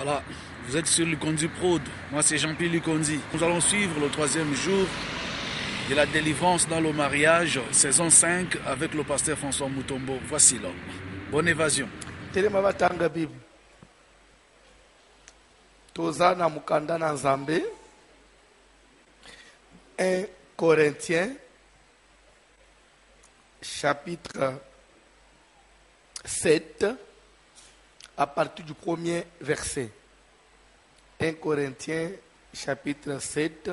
Voilà, vous êtes sur Lukondi Prod. Moi, c'est Jean-Pierre Lukondi. Nous allons suivre le 3e jour de la délivrance dans le mariage, saison 5, avec le pasteur François Mutombo. Voici là. Bonne évasion. Telema Bible. Tozana mukanda na Nzambe. 1 Corinthiens, chapitre 7, à partir du premier verset. 1 Corinthiens, chapitre 7,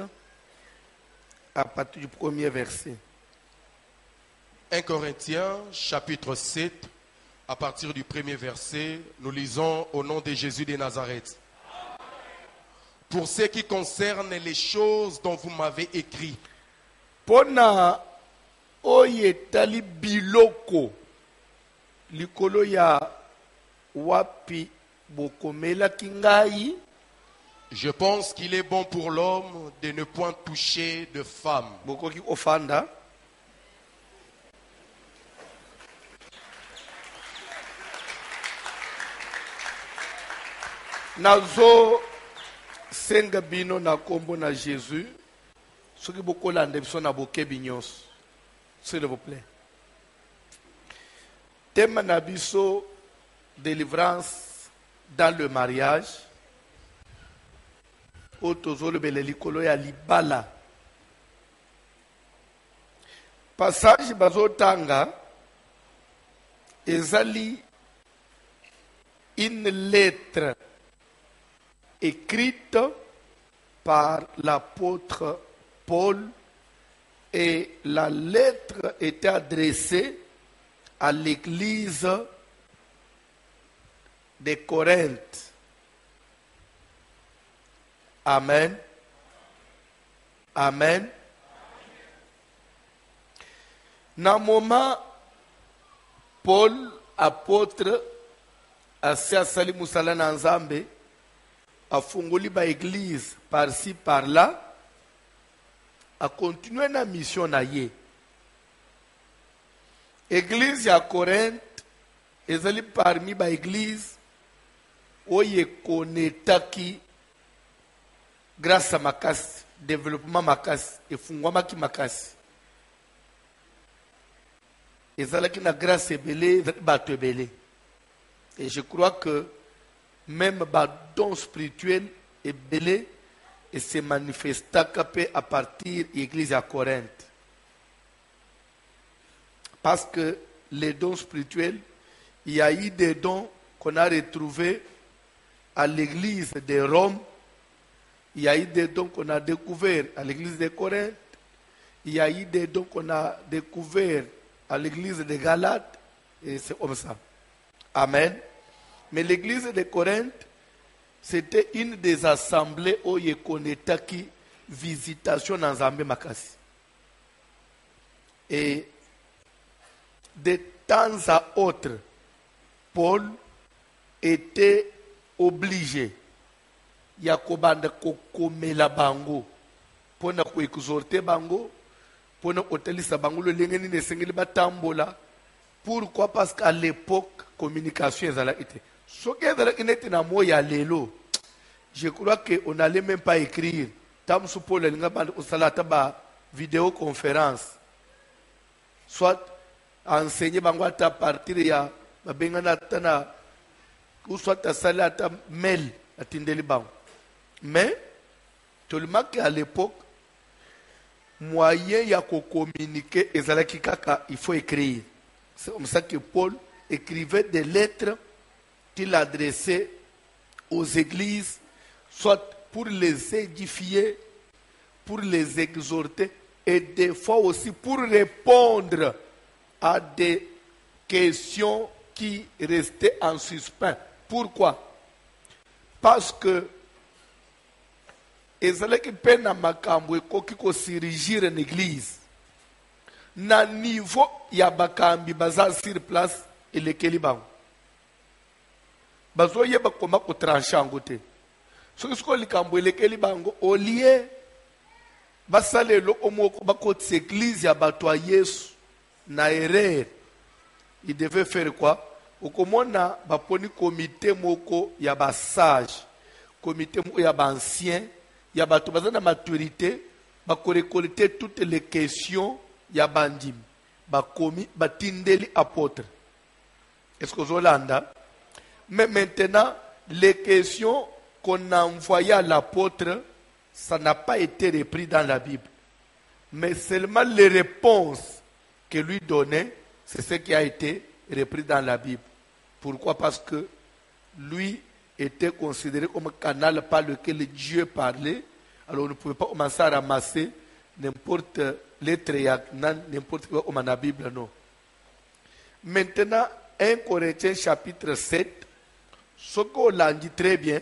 à partir du premier verset. 1 Corinthiens, chapitre 7, à partir du premier verset, nous lisons au nom de Jésus de Nazareth. Pour ce qui concerne les choses dont vous m'avez écrit. Pona oyetali biloko likolo ya wapi bokomela kingai. Je pense qu'il est bon pour l'homme de ne point toucher de femme. Bokoki ofanda. Nazo senga bino na kombo na Jésus. Soki bokolanda biso na bokebi nyonso. S'il vous plaît. Thème na biso délivrance dans le mariage. Otozolo bele likolo ya libala. Passage bazotanga ezali une lettre écrite par l'apôtre Paul, et la lettre était adressée à l'église de Corinthe. Amen. Amen. Dans moment, Paul, apôtre, Asia Sali Musala Nzambe, a fungoli ba église par-ci par-là, a continué na mission na ye. Église à Corinthe, ezali parmi ba église oye konetaki grâce à makasi, développement makasi, et fungwamaki makasi. Ezalaki na grâce ebele, bato ebele. Et je crois que même ba don spirituel ebele et se manifesta à partir de l'église à Corinthe. Parce que les dons spirituels, il y a eu des dons qu'on a retrouvés à l'église de Rome. Il y a eu des dons qu'on a découverts à l'église de Corinthe. Il y a eu des dons qu'on a découverts à l'église de Galates. Et c'est comme ça. Amen. Mais l'église de Corinthe, c'était une des assemblées où il connaissait qui visitation dans Zambé Makasi. Et de temps à autre, Paul était obligé yakobanda kokomela bango pona ko exhorter bango pona kotelisa bango le lengeni ne sengeli batambola. Pourquoi? Parce qu'à l'époque communication ezala été. Je crois qu'on n'allait même pas écrire. Tam Paul a vidéoconférence. Soit enseigner à partir ya ou soit à salata mail à Tindeli Bang. Mais tout le monde à l'époque, moyen ya communiquer ezalaki kaka, il faut écrire. C'est comme ça que Paul écrivait des lettres qu'il adressait aux églises, soit pour les édifier, pour les exhorter, et des fois aussi pour répondre à des questions qui restaient en suspens. Pourquoi? Parce que ezalaki pe na makambo ekoki ko s'érigir en église. Na niveau ya bakambi baza sur place elekeli bango. Bazoyeba koma ko trancher en côté. Soki siko likambo elekeli bango olie basalelo omoko bakoti église ya bato ya Yesu na erreur. Il devait faire quoi? Okomona baponi comité moko ya basage comité il y a ancien, il y a bato bazana maturité, ba récolter toutes les questions, il y a bandim, ba komi, ba tindeli apôtre. Est-ce que vous Hollanda? Mais maintenant, les questions qu'on a envoyées à l'apôtre, ça n'a pas été repris dans la Bible. Mais seulement les réponses que lui donnait, c'est ce qui a été repris dans la Bible. Pourquoi? Parce que lui était considéré comme un canal par lequel Dieu parlait. Alors on ne pouvait pas commencer à ramasser n'importe lettre, n'importe quoi comme dans la Bible, non. Maintenant, 1 Corinthiens chapitre 7, ce qu'on l'a dit très bien,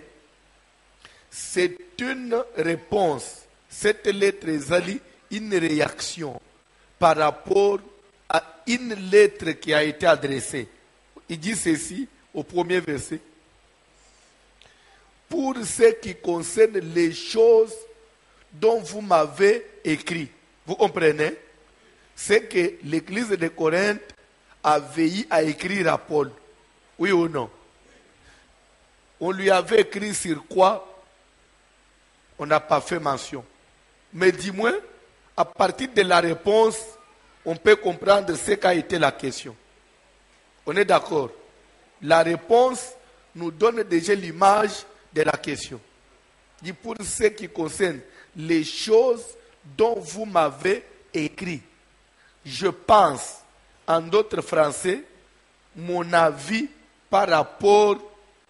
c'est une réponse. Cette lettre est une réaction par rapport à une lettre qui a été adressée. Il dit ceci au premier verset. Pour ce qui concerne les choses dont vous m'avez écrit. Vous comprenez? C'est que l'église de Corinthe a veillé à écrire à Paul. Oui ou non? On lui avait écrit sur quoi? On n'a pas fait mention. Mais dis-moi, à partir de la réponse, on peut comprendre ce qu'a été la question. On est d'accord? La réponse nous donne déjà l'image de la question. Dit pour ce qui concerne les choses dont vous m'avez écrit. Je pense, en d'autres français, mon avis par rapport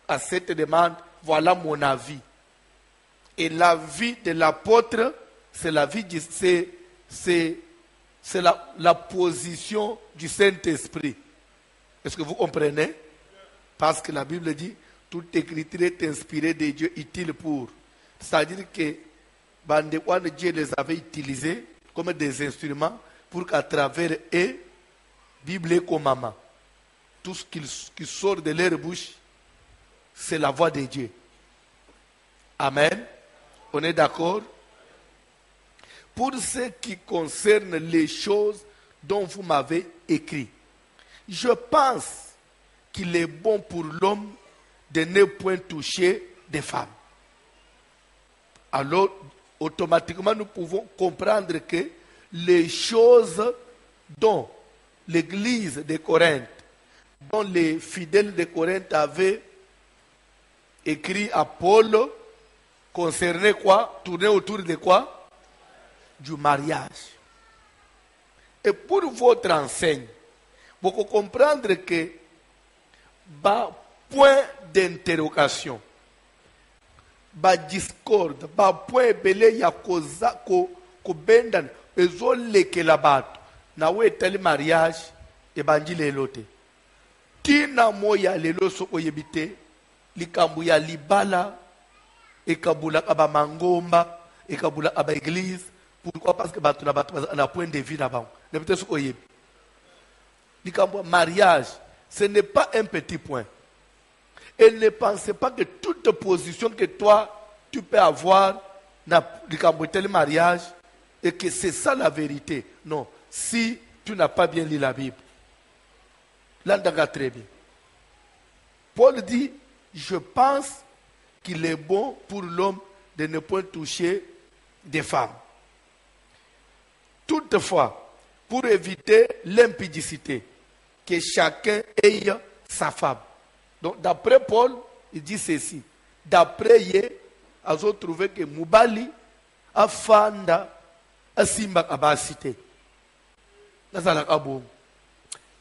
à cette demande, voilà mon avis. Et l'avis de l'apôtre, c'est l'avis c'est la position du Saint-Esprit. Est-ce que vous comprenez? Parce que la Bible dit, toute écriture est inspirée de Dieu, utile pour. C'est-à-dire que Dieu les avait utilisés comme des instruments pour qu'à travers eux, Bible et commandement, tout ce qui sort de leur bouche, c'est la voix de Dieu. Amen. On est d'accord? Pour ce qui concerne les choses dont vous m'avez écrit, je pense qu'il est bon pour l'homme de ne point toucher des femmes. Alors, automatiquement, nous pouvons comprendre que les choses dont l'église de Corinthe, dont les fidèles de Corinthe avaient écrit à Paul, concernaient quoi? Tournaient autour de quoi? Du mariage. Et pour votre enseigne, vous pouvez comprendre que point d'interrogation, discorde, point belé ya ko bendan ezolekela bato na wetali mariage ebanji lelo te. Tina moya lelo so oyebite likambu ya libala ekabula aba mangomba ekabula aba église. Pourquoi? Parce que bato na point de vue na bango. Ne peut-être so oyebi. Likambu mariage, ce n'est pas un petit point. Et ne pensez pas que toute position que toi, tu peux avoir dans le mariage, et que c'est ça la vérité. Non, si tu n'as pas bien lu la Bible. Là, très bien. Paul dit, je pense qu'il est bon pour l'homme de ne pas toucher des femmes. Toutefois, pour éviter l'impudicité, que chacun ait sa femme. Donc, d'après Paul, il dit ceci. D'après Yé, ils ont trouvé que Moubali a fanda a simba abasité.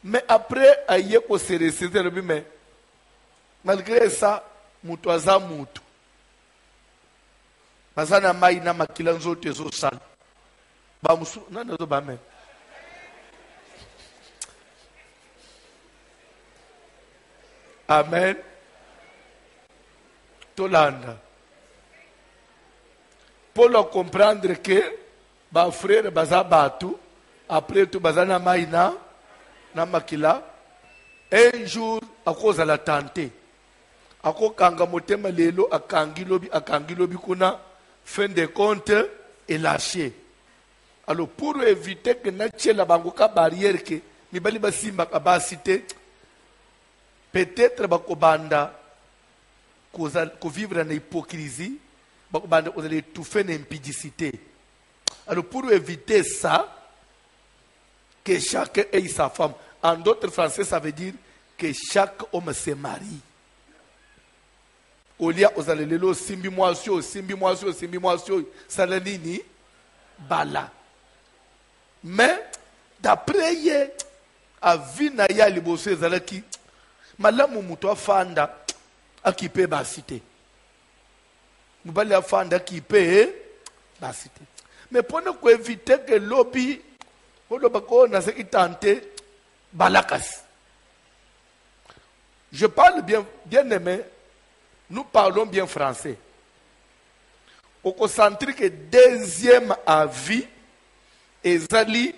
Mais après, Aïe ko se réciter, mais malgré ça, Moutouaza Moutou. Bazana maïna makilanzo tezo sal. Bamusu, non, non, non, Amen. Tolanda. Pour comprendre que ba frère baza batu après tout bazana maïna na makila un jour à cause de la tante ako kanga motema lelo akangilobi kuna fin de compte et lâché. Alors pour éviter que na tchela bango ka barrière que mibali basimba ka basité peut-être bakobanda qu'on vivre en hypocrisie, vous allez étouffer une impudicité. Alors pour éviter ça, que chacun ait sa femme. En d'autres français, ça veut dire que chaque homme se marie. Au lieu vous allez le simbi moisio, salanini, bala. Mais d'après hier, à Vinaya Libosé Zalaki, Malamu Moutoua Fanda, à qui peut basiter. Moubali a Fanda qui peut basiter. Mais pour nous éviter que lobby, je parle bien aimé, nous parlons bien français. Au concentrique deuxième avis, ezali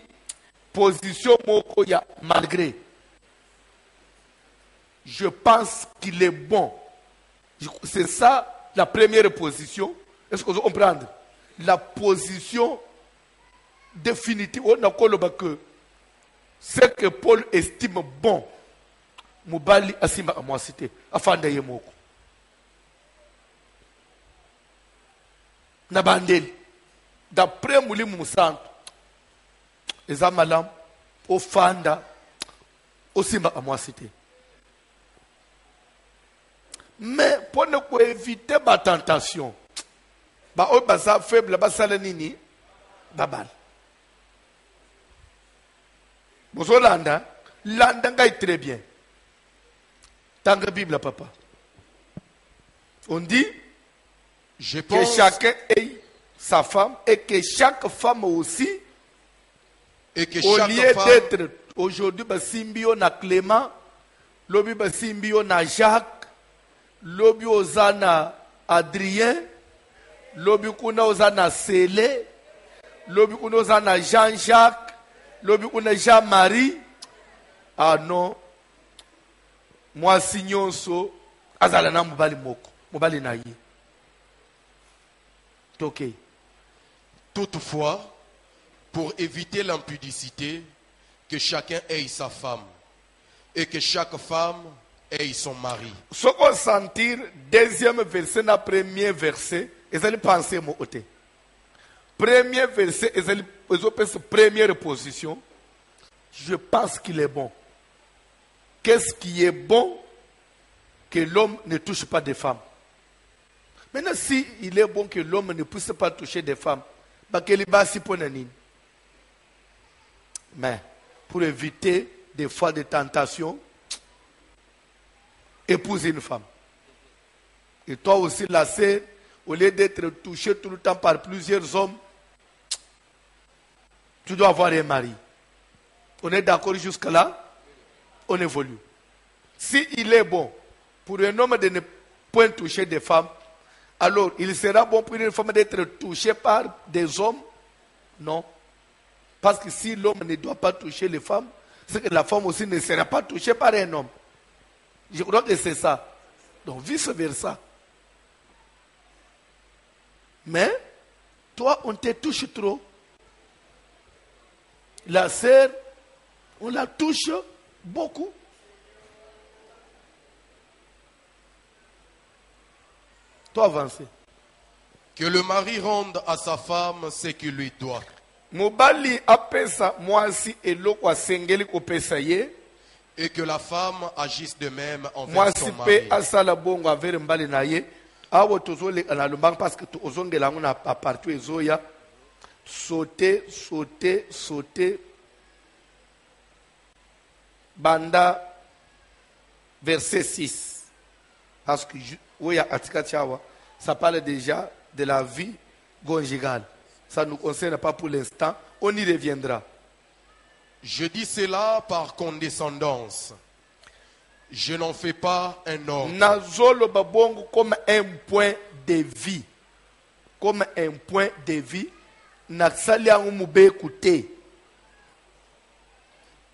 position mokoya malgré. Je pense qu'il est bon. C'est ça la première position. Est-ce que vous comprenez? La position définitive, on a que ce que Paul estime bon, Moubali Asima à moi cité, afin de Yemoko. Nabandel, d'après Mouli Moussant, les Amalam, au Fanda, au Simba à moi cité. Mais pour ne pas éviter ma tentation, bah, on basa faible, basa nini, babal. Bonjour Landa, Landa est très bien. Tant que Bible, papa. On dit que chacun ait sa femme et que chaque femme aussi, et que au chaque lieu femme d'être aujourd'hui, Simbio na Clément, Lobi Simbio na Jacques, Lobi Ozana Adrien, Lobi Kuna Ozana Célé, Lobi Kuna Ozana Jean-Jacques, Lobi Kuna Jean-Marie. Ah non, moi signonso, Azalana Mubali Moko, Mubali Nayi. Ok. toutefois, pour éviter l'impudicité, que chacun ait sa femme et que chaque femme ait son mari. Ce qu'on sentir, deuxième verset, na premier verset, ils allaient penser mon côté. Premier verset, ils allaient penser première position. Je pense qu'il est bon. Qu'est-ce qui est bon? Que l'homme ne touche pas des femmes. Maintenant, si il est bon que l'homme ne puisse pas toucher des femmes, mais pour éviter des fois de tentation, épouse une femme. Et toi aussi, la sœur, au lieu d'être touché tout le temps par plusieurs hommes, tu dois avoir un mari. On est d'accord jusqu'à là? On évolue. Si il est bon pour un homme de ne point toucher des femmes, alors il sera bon pour une femme d'être touchée par des hommes? Non. Parce que si l'homme ne doit pas toucher les femmes, c'est que la femme aussi ne sera pas touchée par un homme. Je crois que c'est ça. Donc vice versa. Mais, toi, on te touche trop. La sœur, on la touche beaucoup. Toi, avancez. Que le mari rende à sa femme ce qu'il lui doit. Mobali apesa mwasi eloko asengeli kopesa ye. Et que la femme agisse de même envers Mwasi son pe mari. asala bongo avere mbali na ye. Awo tozole na lumbang parce que ozongela ngona partout ezoya. Sauter. Banda verset 6. Parce que Oya Atika Tchawa, ça parle déjà de la vie conjugale. Ça ne nous concerne pas pour l'instant. On y reviendra. Je dis cela par condescendance. Je n'en fais pas un ordre. Nazolo babongo comme un point de vie. Comme un point de vie. Naksali angumube écouter.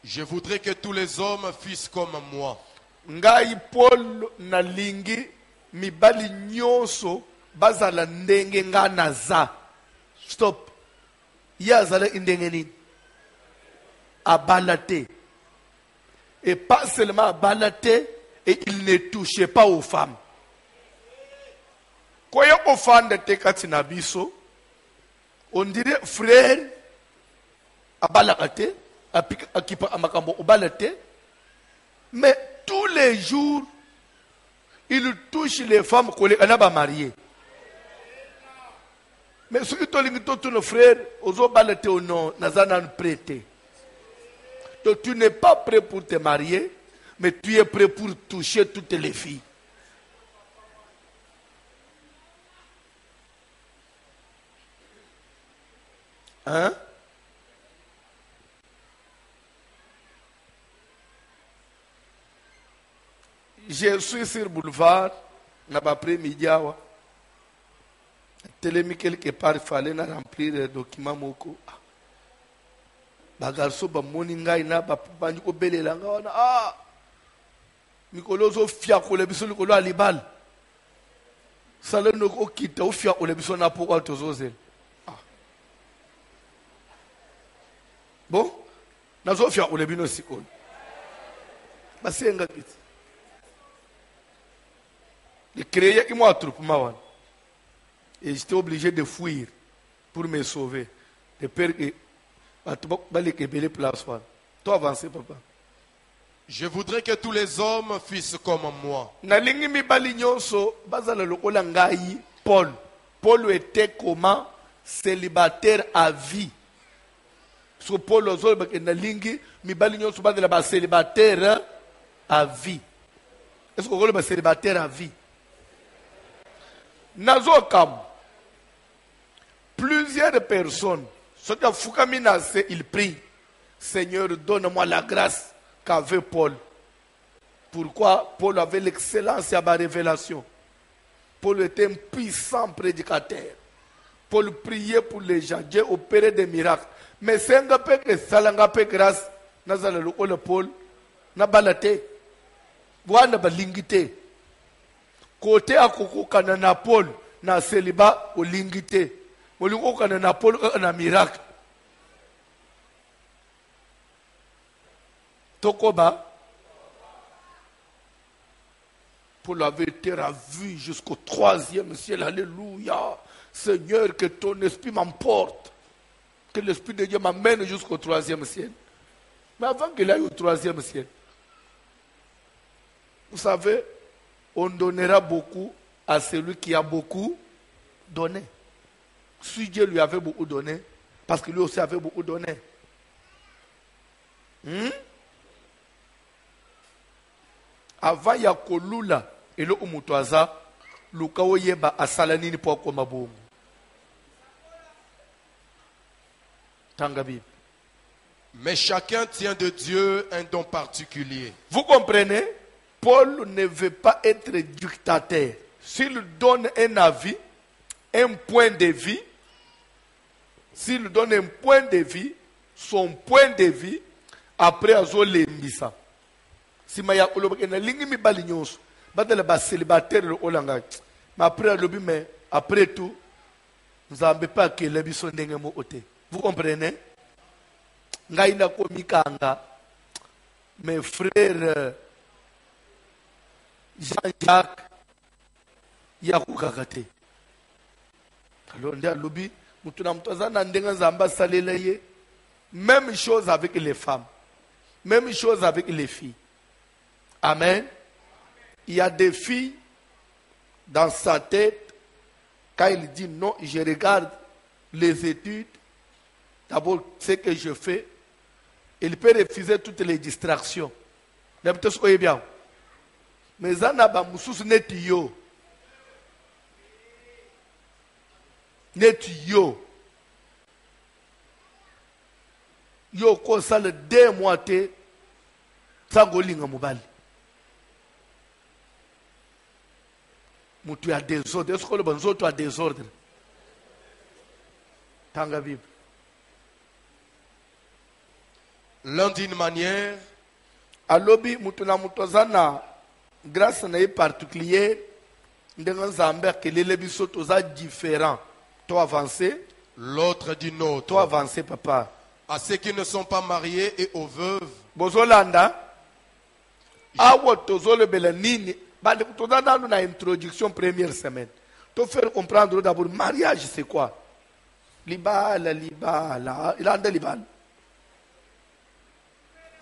Je voudrais que tous les hommes fussent comme moi. Ngai Paul nalingi mibali nyonso bazala ndenge nga naza. Stop. Yazala indenge nini? Abalaté. Et pas seulement abalaté, et il ne touchait pas aux femmes. ofanda te kati na biso, on dirait frère abalaka te, akipa amakambo obala te, mais tous les jours il touche les femmes koleka na ba mariés. Mais ce qui est nos frères, aux balete au nom, nazanan prêté. Donc tu n'es pas prêt pour te marier, mais tu es prêt pour toucher toutes les filles. Hein? Je suis sur le boulevard, n'a pas pris Midiawa. Télémi quelque part, il fallait remplir les documents moko. Bagarso ba moninga ina ba banyi ko belela nga ah mikolozo fia ko le biso ko alibal. Saleno ko kita o fia ko le biso na poko tozozel. Bon, nazo fia ko le bino sikolo. Basenga kiti. De créer qui m'a troupe mawan. Et j'étais obligé de fuir pour me sauver. De peur que toi avancez, papa. Je voudrais que tous les hommes fussent comme moi. Paul. Paul était comment? Célibataire à vie. So Paul célibataire à vie. Est-ce que vous voulez célibataire à vie? Nazokam. Plusieurs personnes, il prie, Seigneur, donne-moi la grâce qu'avait Paul. Pourquoi? Paul avait l'excellence et la révélation. Paul était un puissant prédicateur. Paul priait pour les gens, Dieu opérait des miracles. Mais c'est un peu que ça l'a fait grâce. Nazala le Paul, n'a balate, n'a balingité. Côté à Koko Kanana Paul, n'a célibat au lingité. Na Paul un miracle. Tokoba, Paul avait été ravi jusqu'au 3e ciel. Alléluia. Seigneur, que ton esprit m'emporte. Que l'esprit de Dieu m'amène jusqu'au 3e ciel. Mais avant qu'il aille au 3e ciel, vous savez, on donnera beaucoup à celui qui a beaucoup donné. Si Dieu lui avait beaucoup donné, parce que lui aussi avait beaucoup donné. Avant Yakolula et le Umutwaza, Lukao Yeba Asalanini Poko Mabongo. Tangabib. Mais chacun tient de Dieu un don particulier. Vous comprenez? Paul ne veut pas être dictateur. S'il donne un avis, un point de vue, s'il donne un point de vue, son point de vue, après azo lembisa. Si maya koloba na lingi mi balinyos, badala ba célibataire le olanga. Mais après lobi mais après tout, nous avons pas que lebiso ndenge mo ote. Vous comprenez? Ngai na komikanga. Mes frères Jean-Jacques Yakukakate. Alors ndia lobi même chose avec les femmes. Même chose avec les filles. Amen. Il y a des filles dans sa tête, quand il dit non, je regarde les études, d'abord ce que je fais, il peut refuser toutes les distractions. Mais Zanaba Moussous net yo. Net yo. Yo ko sale 2 mois te sangolinga mobali. Mutu a désordre. Est-ce que le bonzoto a désordre? Tanga Bible. L'un d'une manière, alobi mutu na mutozana grâce na particulier ndenga nzambe kelele biso toza différent. Toi avancé, l'autre d'une autre. Toi avancé papa. À ceux qui ne sont pas mariés et aux veuves. Bozolanda awo tozole belanini bali tozana na introduction première semaine. te faire comprendre d'abord, mariage c'est quoi? Libala, libala. Il a un libala.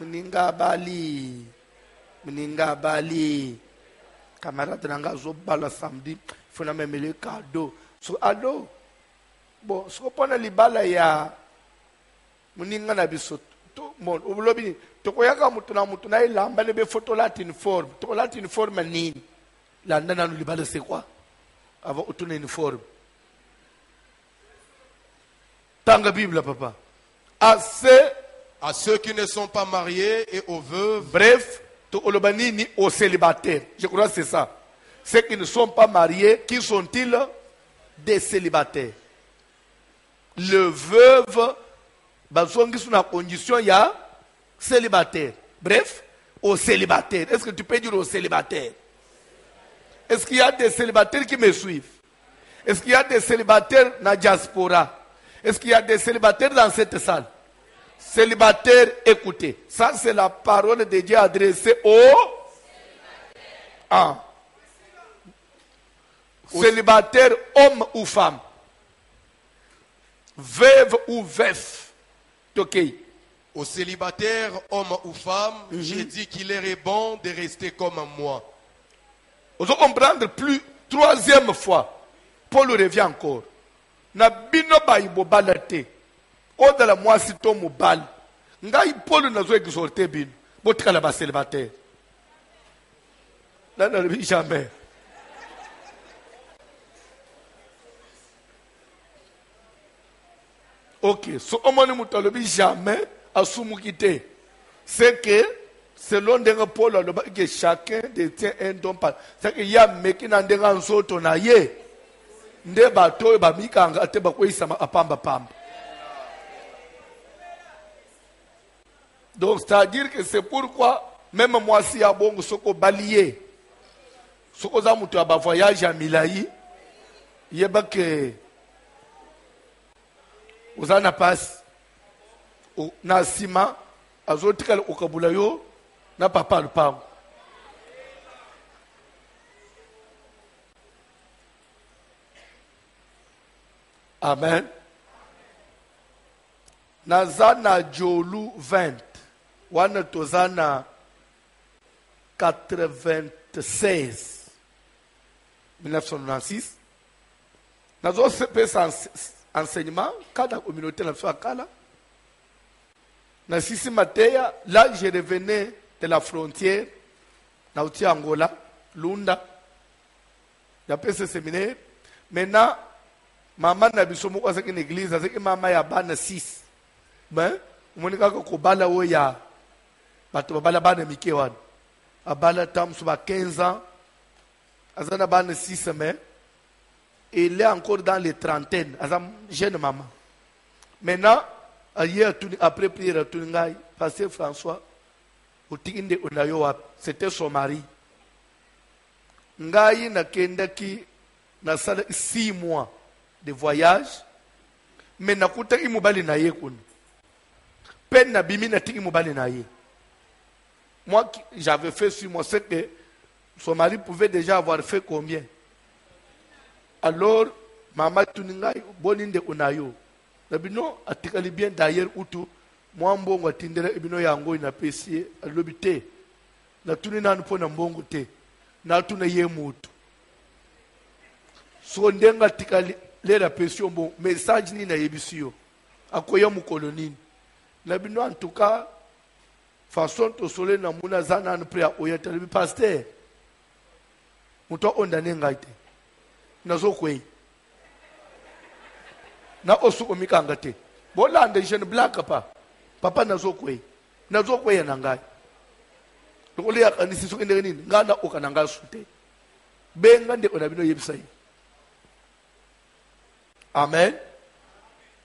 Mninga bali. Camarade nanga zo bala samedi. Faut na même le cadeau. So allo. Bon, ce qu'on prend libala ya. Mninga na biso. Tout monde. Au lobby. To koyaka mutu na ilamba lebe photo latin form. To latin form nini? Landa na libala c'est quoi? Avant utuna uniforme. Tanga Bible, papa. À ceux qui ne sont pas mariés et aux veuves. Bref, ni aux célibataires. Je crois que c'est ça. Ceux qui ne sont pas mariés, qui sont-ils? Des célibataires. Le veuve, bazongi sous la condition, il y a célibataire. Bref, aux célibataires. Est-ce que tu peux dire aux célibataires? Est-ce qu'il y a des célibataires qui me suivent? Est-ce qu'il y a des célibataires dans la diaspora? Est-ce qu'il y a des célibataires dans cette salle? Célibataires, écoutez. Ça, c'est la parole de Dieu adressée aux célibataires, hommes ou femmes. Veuve ou veuf. Ok. Aux célibataires, hommes ou femmes, j'ai dit qu'il est bon de rester comme moi. Vous allez comprendre plus, troisième fois. Paul revient encore. Na bino baibo balate. O de la moisi to mobal. Ngai Paul na zo exhorter bino. Botika la ba célibataire. Là ne le jamais. Ok, so omoni mutalobi jamais asumukite. C'est que selon denga Paul aloba que chacun détient un don par. C'est que ya meki na ndenga nzoto na ye. Nde bato ba mikanga ate ba kwisa apamba pamba. Donc c'est-à-dire que c'est pourquoi même moi si à bongo soko balier. Soko za mutu aba voyage à Milai. Yeba que uzana passe na sima azotikala okabula yo na papa lupango. Amen. Nazana Jolu 20. Wana tozana 96. 1996. Nazo sepe enseignement, cada communauté na fait kala. Na sisi Matéa, là je revenais de la frontière, na uti Angola, Lunda. D'après ce séminaire, maintenant maman na biso moko azaki na église, azaki mama ya bana 6. Ben, monika ko bala oya. Bato bala bana mike wana. Abala tam so ba 15 ans. Azana bana 6 mais il est encore dans les trentaines, azam jeune maman. Maintenant, hier après prière tout ngai, pasteur François utikinde unayo c'était son mari. Ngai na kendaki na sala 6 mois de voyage, mais nakuta imubali na ye kun. Peine na bimi na tiki imubali na ye. Moi, j'avais fait 6 mois, c'est que son mari pouvait déjà avoir fait combien? Alors, maman tuningai boninde unayo. Nabino atikali bien d'ailleurs utu moi mbongo atindera ibino yango ina pesi alobite. Na tunina npo na mbongo te. Na tuna ye mutu. So ndenga tikali lera pesi mbongo message ni na yebisio. Akoya mu kolonini. Nabino en tout cas façon to sole na muna zana na prayer oyata le pasteur. Muto ondane ngaite. Nazo kwei. Na osu omikanga te. Bolande jeune black papa nazo kwei. Nazo kwei na ngai. Lokole ya kanisi so kende nini ngana okananga sute. Benga nde onabino yebisai. Amen.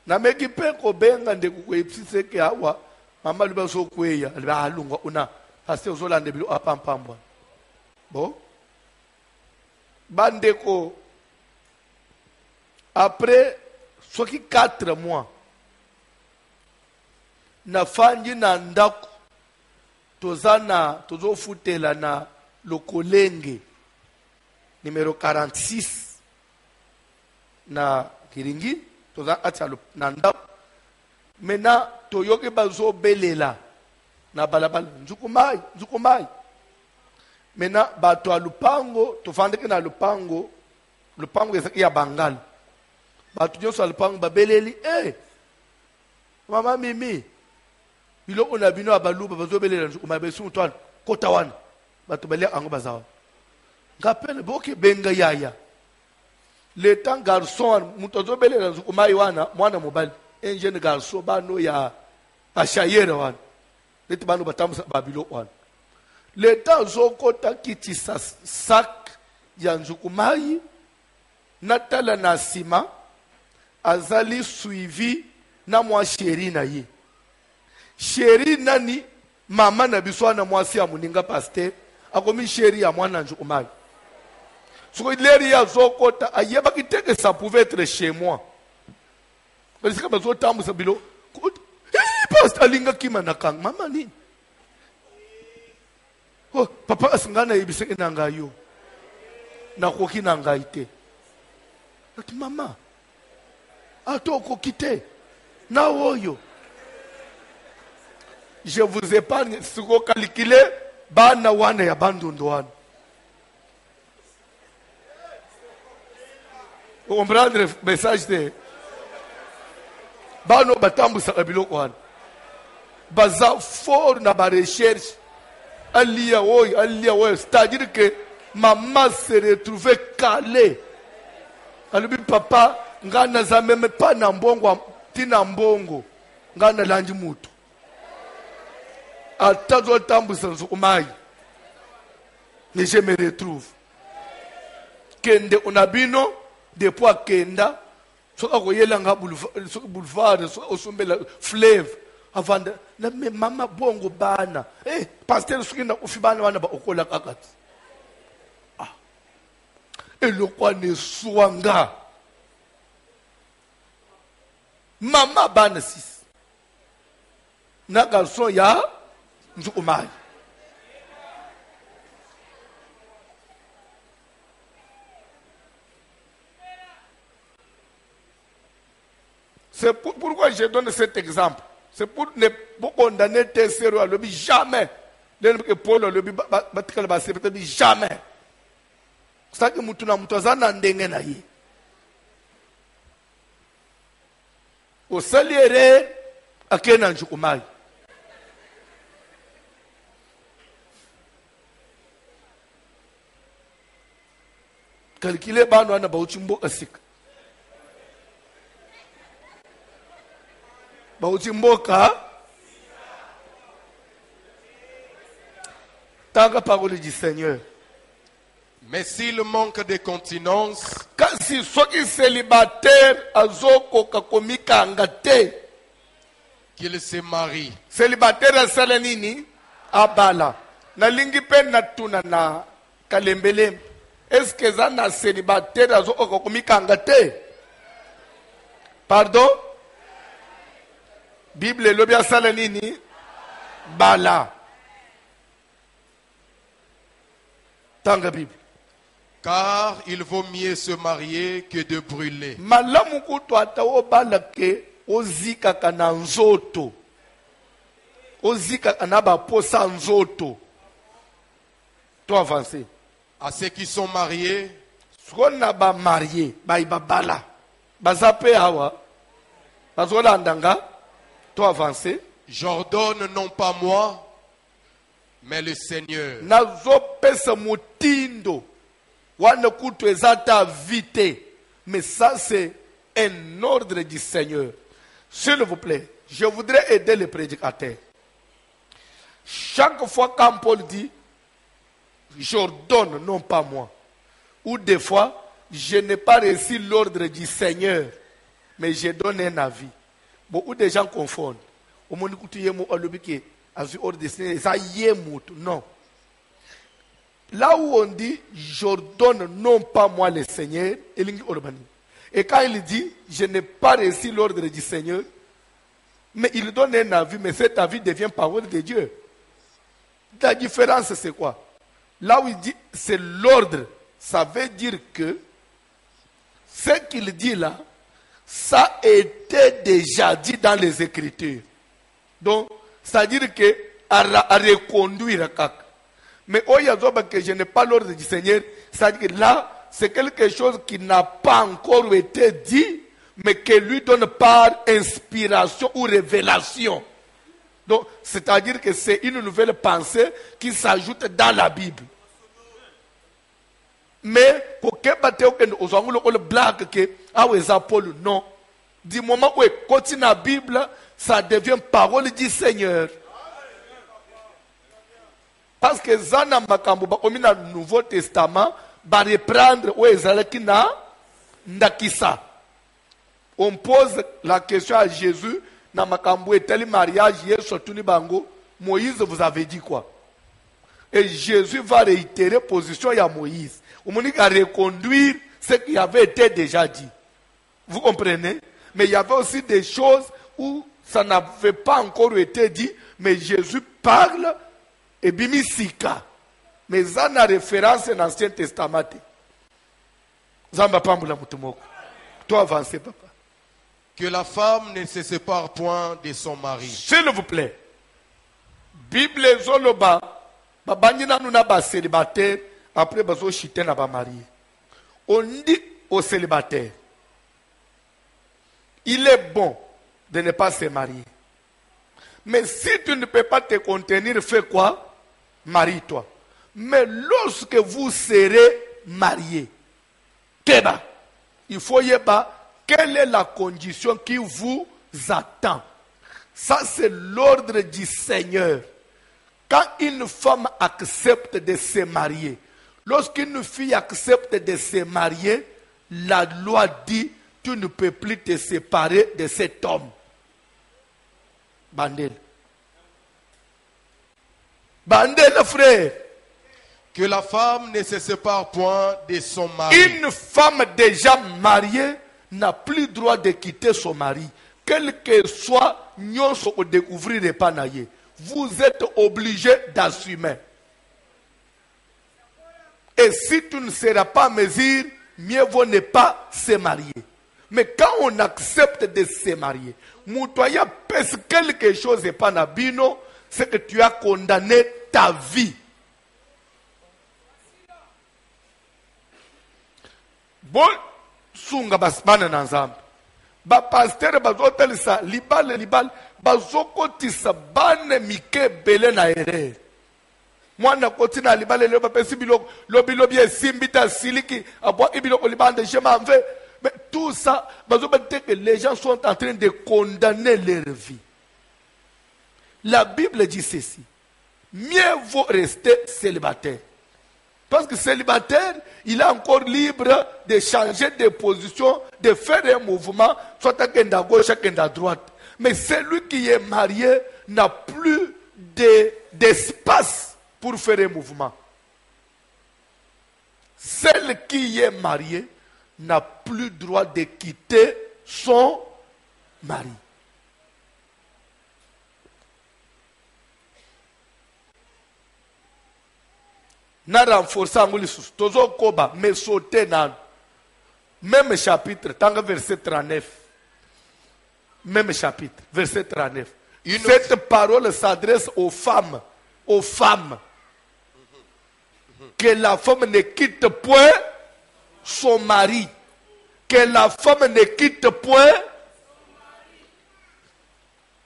Na meki pe ko benga nde kukwepsise ke awa mama liba so kweya liba alunga una pasteur ozolande bilo apampambwa. Bon. Bandeko après soki 4 mois na fanji na ndako tozofutela na Lokolenge numéro 46 na kiringi toza kati na ndako mena toyoki bazobelela na balabala nzuku mai mena bato ya lupango tofandiki na lupango ezaki ya bangala bato nyonso ya lupango babeleli mama mimi biloko na bino ya baluba bazobelela nzuku mai besi mutu wana kota wana bato balia ango bazawa ngapene boke benga yaya le temps garçon mutu azobelela nzuku mai wana mwana mobali un jeune garçon bano ya bashayere wana neti bano batambusa babiloko wana le temps azokota kitisa sak ya nzuku mai natala na nsima azali suivi na mwa sheri na ye sheri nani mama na biso wana mwasi ya moninga paster akomi sheri ya mwana nzuku mai soko leri ya azokota ayebaki teke ça pouvait être chez moi esika bazotambusa bilo paster alinga kima na kanga mama nini papa asingana yebiseke na ngai yo nakoki na ngai te ati mama ato okoki te na oyo je vous épargne siko calculé bana wana ya bandundu wana comprendre message te bano batambusaka biloko wana baza fort na barecherche alia oyo c'est-à-dire que maman se retrouvait calée alobi papa nga naza meme pa na mbongo tina mbongo nga nalandi mutu ata zotambusa nzuku mai mais je me retrouve kende ona bino depuis akenda soka koyelanga boulevard soka osombela fleuve avant na me mama bongo bana pasteur soki na ufi bana wana ba okola kakati elokwa ne swanga mama bana sis na garçon ya nzuku mai c'est pourquoi je donne cet exemple. C'est pour ne pas condamner tes sérieux à l'objet. Jamais. Paul à l'objet, jamais. C'est ça que mutuna mutazana ndenge na ye. Au saliere akena njuku mai. Calculer bano ana bauchimbo asika. Bauchimboka Tanga parole du Seigneur. Mais s'il manque de continence, kasi soki célibataire azokoka komikanga te qu'il se marie. Célibataire asala nini abala nalingi pe natuna na kalembele. Est-ce que ça na célibataire azokoka komikanga te? Pardon? Bible lobi asala nini bala tanga Bible. Car il vaut mieux se marier que de brûler. Malamu kutu atawo balake ozika kana nzoto. Ozika kana ba posa nzoto. To avancer. À ceux qui sont mariés, sona ba marié, ba ibabala. Bazape hawa. Bazola ndanga. To avancer. J'ordonne non pas moi, mais le Seigneur. Nazo pesa mutindo. Wana kutu ezata vite. Mais ça c'est un ordre du Seigneur. S'il vous plaît, je voudrais aider les prédicateurs. Chaque fois quand Paul dit, j'ordonne, non pas moi. Ou des fois, je n'ai pas reçu l'ordre du Seigneur, mais je donne un avis. Beaucoup de gens confondent. Au monde où tu es mon alobiki, avis ordre du Seigneur, ça y est moutou. Non. Là où on dit, j'ordonne non pas moi le Seigneur, et quand il dit, je n'ai pas reçu l'ordre du Seigneur, mais il donne un avis, mais cet avis devient parole de Dieu. La différence, c'est quoi? Là où il dit, c'est l'ordre, ça veut dire que ce qu'il dit là, ça était déjà dit dans les Écritures. Donc, c'est-à-dire que à reconduire. Mais que je n'ai pas l'ordre du Seigneur, c'est-à-dire que là, c'est quelque chose qui n'a pas encore été dit, mais qui lui donne par inspiration ou révélation. Donc, c'est-à-dire que c'est une nouvelle pensée qui s'ajoute dans la Bible. Mais, pour que le blague que, Paul, non. Du moment où il continue la Bible, ça devient parole du Seigneur. Parce que Zana Makambo, au Nouveau Testament, va reprendre où Ezalaki na Ndakisa. On pose la question à Jésus, na Makambo et tel mariage, hier surtout Bango, Moïse vous avait dit quoi? Et Jésus va réitérer position à Moïse. On va reconduire ce qui avait été déjà dit. Vous comprenez? Mais il y avait aussi des choses où ça n'avait pas encore été dit, mais Jésus parle et bimisika. Mais ça n'a référence dans l'Ancien Testament. Zamba pambula mutumoko. Toi avancez, papa. Que la femme ne se sépare point de son mari. S'il vous plaît. Bible zoloba. Babanyina nuna ba célibataire. Après bazo chité na ba marié. On dit aux célibataires. Il est bon de ne pas se marier. Mais si tu ne peux pas te contenir, fais quoi? Marie-toi. Mais lorsque vous serez mariés, il faut y avoir quelle est la condition qui vous attend. Ça, c'est l'ordre du Seigneur. Quand une femme accepte de se marier, lorsqu'une fille accepte de se marier, la loi dit tu ne peux plus te séparer de cet homme. Bandel. Bandel, frère. Que la femme ne se sépare point de son mari. Une femme déjà mariée n'a plus droit de quitter son mari. Quel que soit nyonso au découvrir de panaye. Vous êtes obligé d'assumer. Et si tu ne seras pas à mesure, mieux vaut ne pas se marier. Mais quand on accepte de se marier, Moutoya pèse quelque chose et pas nabino, c'est que tu as condamné ta vie. Bon, sunga basbana nanzamba. Ba pasteur bazotel sa libal bazoko tisa bane mike bele na ere. Mwana kotina libale le bapesi biloko lobi simbita siliki abwa ibiloko libande je m'en vais. Mais tout ça, que les gens sont en train de condamner leur vie. La Bible dit ceci. Mieux vaut rester célibataire. Parce que célibataire, il est encore libre de changer de position, de faire un mouvement, soit à gauche, à droite. Mais celui qui est marié n'a plus d'espace pour faire un mouvement. Celle qui est mariée n'a plus droit de quitter son mari. Na renforcer anguli sus tozo koba mais sauter na même chapitre tant verset 39. Même chapitre verset 39. Cette parole s'adresse aux femmes, que la femme ne quitte point son mari, que la femme ne quitte point.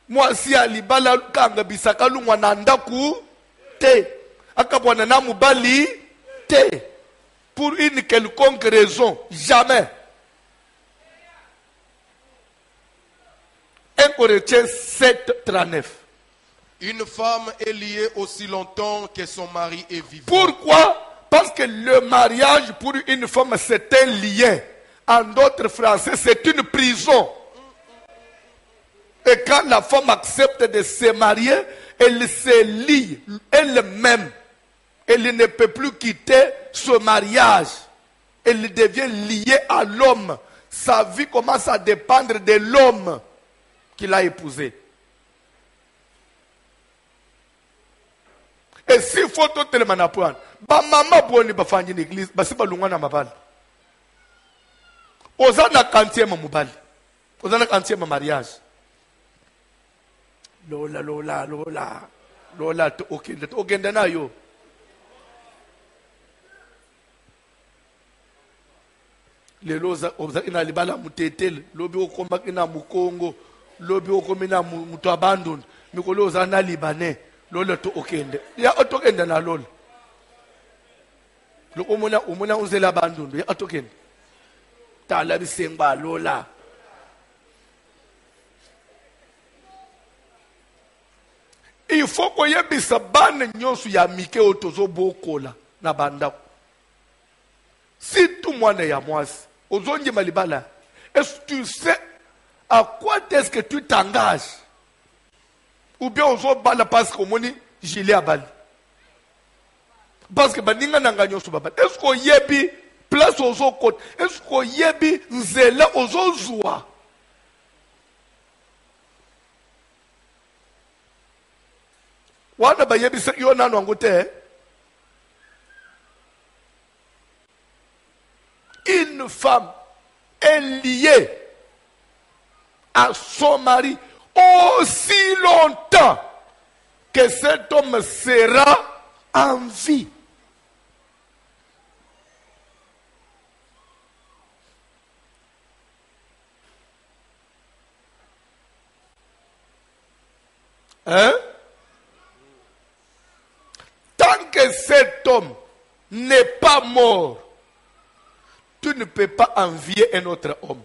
Moi si alibala kanga bisaka lungwa nandaku te. Pour une quelconque raison, jamais. 1 Corinthiens 7, 39. Une femme est liée aussi longtemps que son mari est vivant. Pourquoi? Parce que le mariage pour une femme c'est un lien. En d'autres français, c'est une prison. Et quand la femme accepte de se marier, elle se lie elle-même. Elle ne peut plus quitter ce mariage. Elle devient liée à l'homme. Sa vie commence à dépendre de l'homme qu'il a épousé. Et s'il faut tout le monde apprendre, maman boni bafanye l'église, basi balungwa na mabala. Ozana quantième mobali. Ozana quantième mariage. Lola. Lola to okende na yo. Lelo oza ina libala mutetele, lobi okoma ina mukongo, lobi okomina mutu abandon, mikolo oza na libanais, lola to okende. Ya otokende na lola. Loko umona uzela abandon, ya otokende. Tala bisengba lola. Il faut que yebisa bana nyonso ya mike otozo bokola na banda. Si tout mwana ya mwasi, ozonje malibala, est-ce que tu sais à quoi est-ce que tu t'engages? Ou bien ozo bala parce que moni gilet à bali. Parce que baninga nanga nyonso baba. Est-ce que yebi place ozo kote? Est-ce que yebi nzela ozo zwa? Wana ba yebi se yo nanu angote. Une femme est liée à son mari aussi longtemps que cet homme sera en vie. Hein? Tant que cet homme n'est pas mort, tu ne peux pas envier un autre homme.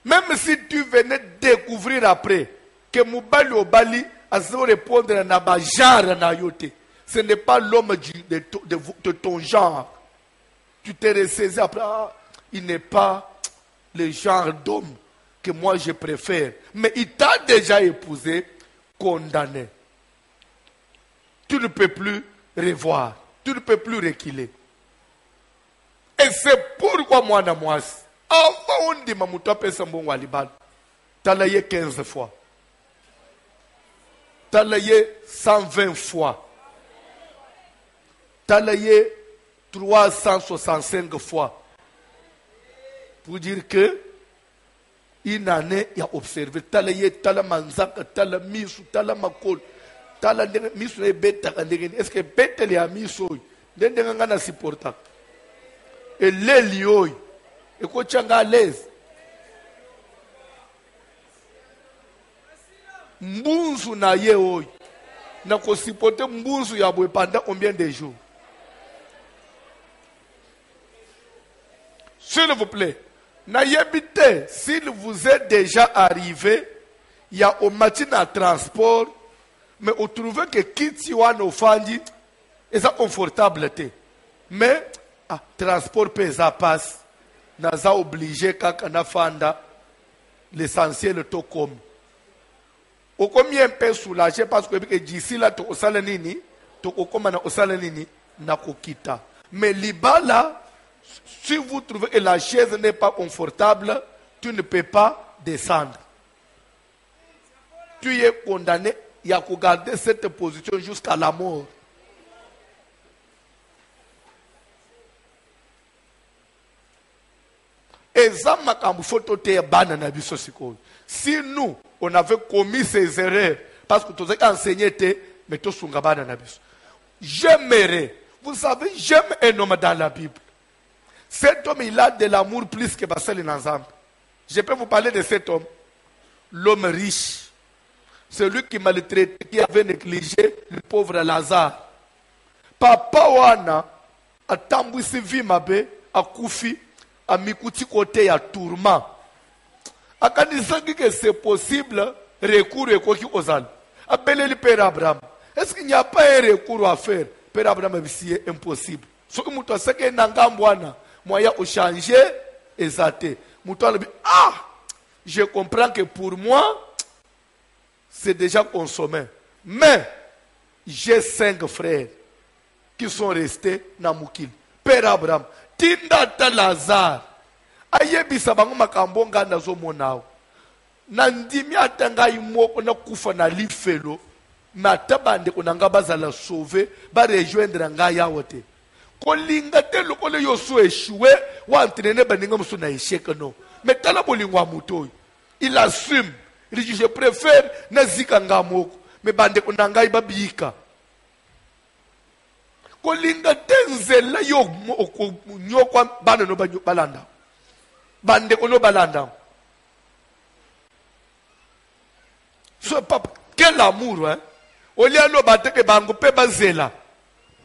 Même si tu venais découvrir après que Moubali Obali a répondre à Naba genre na yote, ce n'est pas l'homme de ton genre. Tu t'es ressaisi après, il n'est pas le genre d'homme que moi je préfère. Mais il t'a déjà épousé, condamné. Tu ne peux plus revoir, tu ne peux plus reculer. Et c'est pourquoi moi, avant on dit Mamouta Pesambon Walibal, t'as 15 fois, t'as 120 fois, t'as 365 fois, pour dire que une année, il a observé, t'as la manzaka, t'as la misu, t'as la makol, t'as la misu et bête, est-ce que bête les amis sont, n'a supportable. Et les lieux, et quoi tu es à l'aise. Mbunzu na ye oy, na ko supporter mbunzu ya boy pendant combien de jours? S'il vous plaît, na yebite, s'il vous est déjà arrivé, il y a au matin à transport, mais vous trouvez que kiti wana ofandi, est confortable te. Mais transport pesa passe, naza obligé kaka na fanda, l'essentiel to comme. Au combien peu soulagé parce que d'ici là to osala nini, to okoma na osala nini na kokita. Mais libala, si vous trouvez que la chaise n'est pas confortable, tu ne peux pas descendre. Tu es condamné, il y a qu'à garder cette position jusqu'à la mort. Si nous, on avait commis ces erreurs, parce que tu as enseigné, mais tu as j'aimerais, vous savez, j'aime un homme dans la Bible. Cet homme, il a de l'amour plus que Bassel Nazam. Je peux vous parler de cet homme, l'homme riche, celui qui maltraité, qui avait négligé le pauvre Lazare. Papa Wana, a tambouisi vimabe, a koufi, a mikuti côté à tourment. A kanisaki que c'est possible, recours et quoi qui osal. Appelez le Père Abraham. Est-ce qu'il n'y a pas un recours à faire? Père Abraham c'est impossible. Ce que muto seke nangambwana, moyen au changer et zaté. Muto dit je comprends que pour moi c'est déjà consommé. Mais j'ai 5 frères qui sont restés dans Moukil. Père Abraham, Tindata Lazare, ayebisa bango makambo nganda zo monao. Nandimi atanga imoko na kufa na lifelo, na tabande konanga bazala sauver, ba rejoindre nga yawote. kolinga te lokolo yo so échoué wa entraîner baninga musu na échec non mais tala bolingo wa muto il assume il dit je préfère na zika ngamoko mais bande kunanga ibabika kolinga te nzela yo nyokwa bana no balanda bande kono balanda so papa quel amour hein olia lo bateke bango pe bazela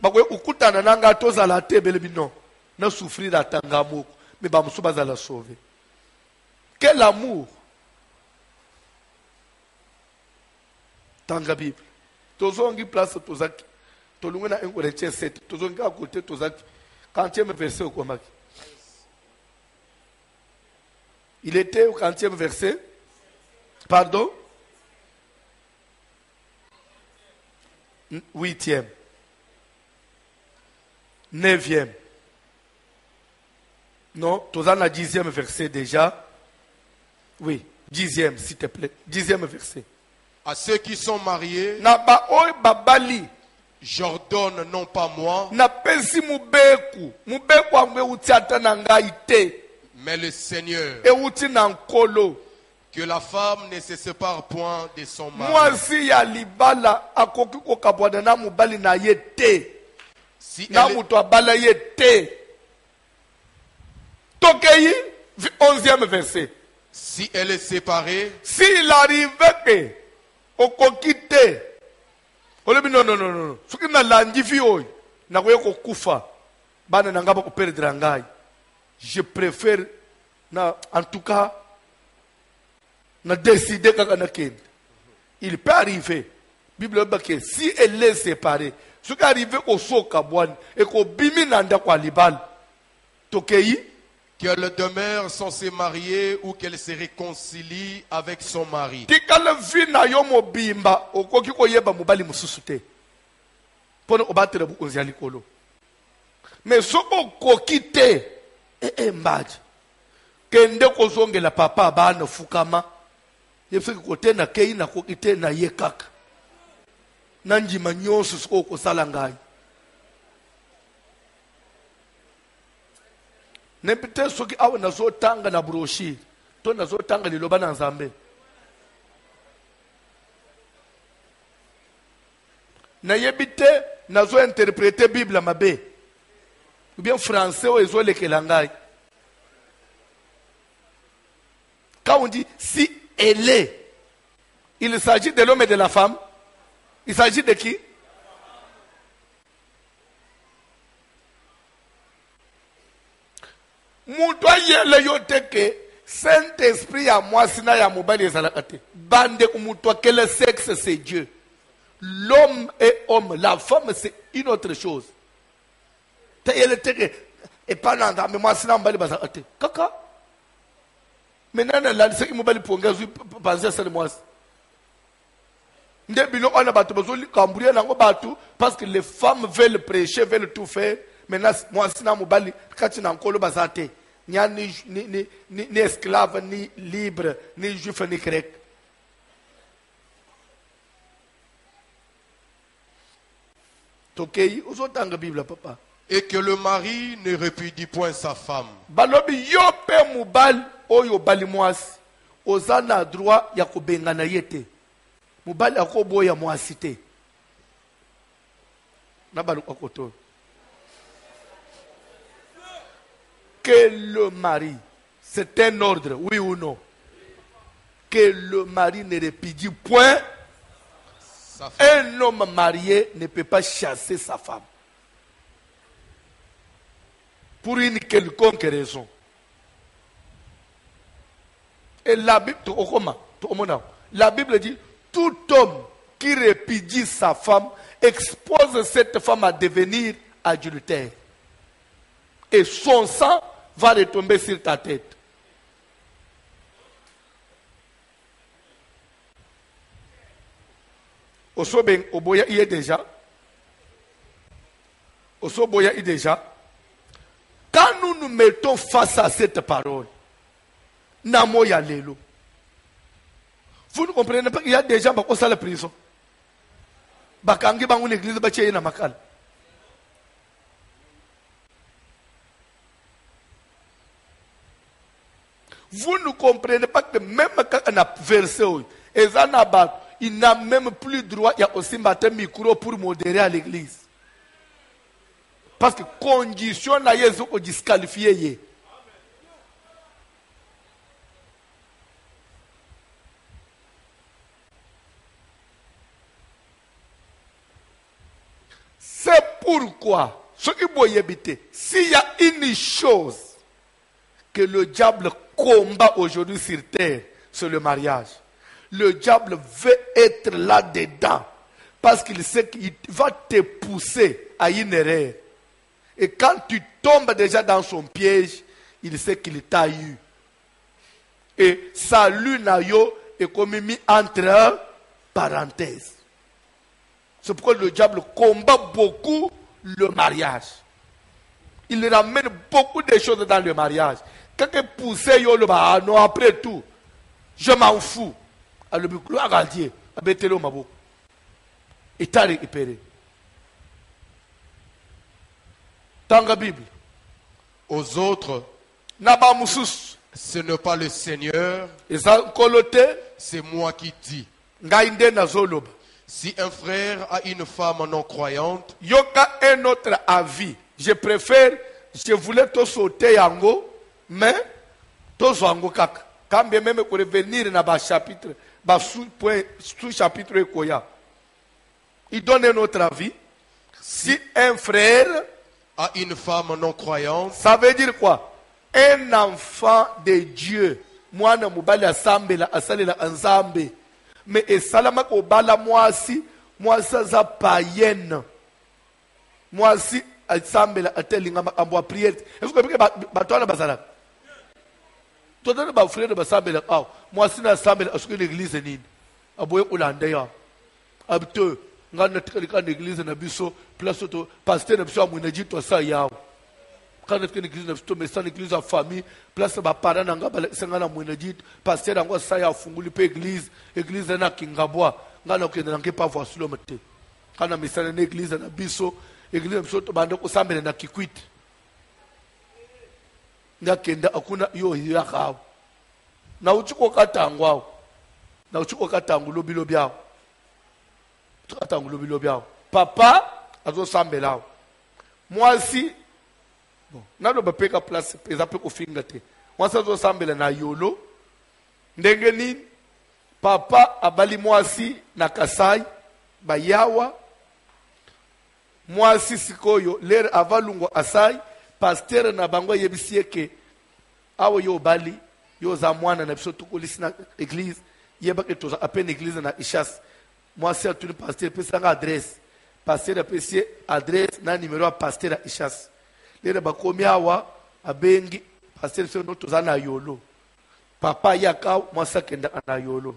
bakwe ukutana nanga tozala tebele bino na souffrir atanga moko mais ba musu bazala sauver quel amour tanga bible tozongi place tozaki tolungu na 1 Corinthiens 7 tozongi à côté tozaki 40e verset au komaki il était au 40e verset pardon 8e 9e non tozana 10e verset déjà oui 10e s'il te plaît 10e verset à ceux qui sont mariés na ba oy babali j'ordonne non pas moi na pesi mubeku amwe utiata na ngai te mais le Seigneur e uti na nkolo que la femme ne se sépare point de son mari mwasi ya libala akoki kokabwana na mobali na ye te si na elle, muto abala ye te tokei 11e verset si elle est séparée s'il arrive que okoki te olobi non soki nalandi vi oyo nakoya kokufa bana na ngai bakoperdre ngai je préfère na en tout cas na décider kaka nakende il peut arriver bible eloba ke si elle est séparée soki arrive kosoka bwani ekobimi na ndako ya libala tokei qu'elle demeure sans se marier ou qu'elle se réconcilie avec son mari. tikala vi na yo mobimba okoki koyeba mobali mosusu te mpona obatela bokonzi ya likolo mais soki okoki te mbaji kende kozongela papa bana fukama yebiseki kote nakei nakoki te na ye kaka na ndima nyonso soki okosala ngai nebi te soki awa nazotanga na broshire to nazotanga liloba na nzambe nayebi te nazointerprete bible mabe ou bien français oyo ezolekela ngai quand on dit si elle est il s'agit de l'homme et de la femme il s'agit de qui mutu ayele yo te ke Saint-Esprit ya mwasi na ya mobali ezalaka te bande mutu quel sexe c'est Dieu l'homme est homme la femme c'est une autre chose te yele te ke epananda me mwasi na mobali bazalaka te kaka menana la seki mobali ponga zwi panza sale mwasi nde bilo ona batu bazoli kamburia nango batu parce que les femmes veulent prêcher veulent tout faire maintenant mwasi na mobali kati na nkolo bazate nya ni esclave ni libre ni juif ni grec tokei uzotanga Bible papa et que le mari ne répudie point sa femme. Balobi yo pe mobali oyo bali mwasi oza na droit ya kobengana yete mobali akoboya mwasi te na balu akoto que le mari c'est un ordre oui ou non que le mari ne répudie point Sa femme. un homme marié ne peut pas chasser sa femme pour une quelconque raison. Et la Bible, la Bible dit, tout homme qui répudie sa femme expose cette femme à devenir adultère. Et son sang va retomber sur ta tête. Osoben oboya y est déjà. Osoboya y est déjà. Quand nous nous mettons face à cette parole, Namo Yalelo, vous ne comprenez pas qu'il y a des gens qui sont à la prison. Bakangi bangu l'église bache na makala. Vous ne comprenez pas que même quand on a versé, il n'a même plus droit, il y a aussi un micro pour modérer à l'église. Parce que condition na yezo ko disqualifier ye. C'est pourquoi, ce qui voyez habiter, s'il y a une chose que le diable combat aujourd'hui sur terre, c'est le mariage. Le diable veut être là-dedans parce qu'il sait qu'il va te pousser à une erreur. Et quand tu tombes déjà dans son piège, il sait qu'il t'a eu. Et salut nayo est comme mis entre parenthèses. C'est pourquoi le diable combat beaucoup le mariage. Il ramène beaucoup de choses dans le mariage. Quand il pousse, non, après tout, je m'en fous. Alors, le regardier, abetez-le mabo. Et t'as récupéré. Dans la Bible. Aux autres, ce n'est pas le Seigneur, c'est moi qui dis. Si un frère a une femme non croyante, yoka un autre avis. Je préfère, je voulais te sauter yango, mais to zango kaka. Quand bien même pour revenir dans le chapitre, sous-chapitre Ekoya, il donne un autre avis. Si un frère a une femme non croyante, ça veut dire quoi? Un enfant de Dieu. Moi, na mubali asambela asalela anzambe. Mais et salama ko bala moi si za païenne. Moi si asambela atelinga ambo prière. Est-ce que batona bazala? Tout le monde frère de basambela ah moi si na asambela est-ce que l'église nini? Aboye ulande ya. Abte ngana tika l'église na biso place to pasteur na biso amunaji to sa yao. Quand on église mais c'est une église en famille, place ba parents nanga ba sengana munaji pasteur ngo sa ya funguli pe église na kingabwa ngana ko ndanga pa voir sur le mate. Kana misana na église na biso, église biso to bande ko sambela na kikwit. Ngakenda akuna yo ya kawo. Na uchiko katangwa. Na uchiko katangu lobilo byao. Katangu lobilo byao. Papa azo sambela. Moi si bon, nalo bapeka place peza pe ko finga te. Moi ça zo sambela na yolo. Ndenge nini papa abali mwasi na Kasai bayawa. Mwasi sikoyo lere avalungo asai pasteur na bango yebisieke awo yo bali yo za mwana na biso tukolisi na église yeba ke toza apene église na Ishas. Mwasi atuni pasteur pesa nga adresse. Pasteur apesi adresse na numéro a pasteur a Ishas. Lere bakomi awa abengi pasteur so toza na yolo. Papa yaka mwasa kenda ana yolo.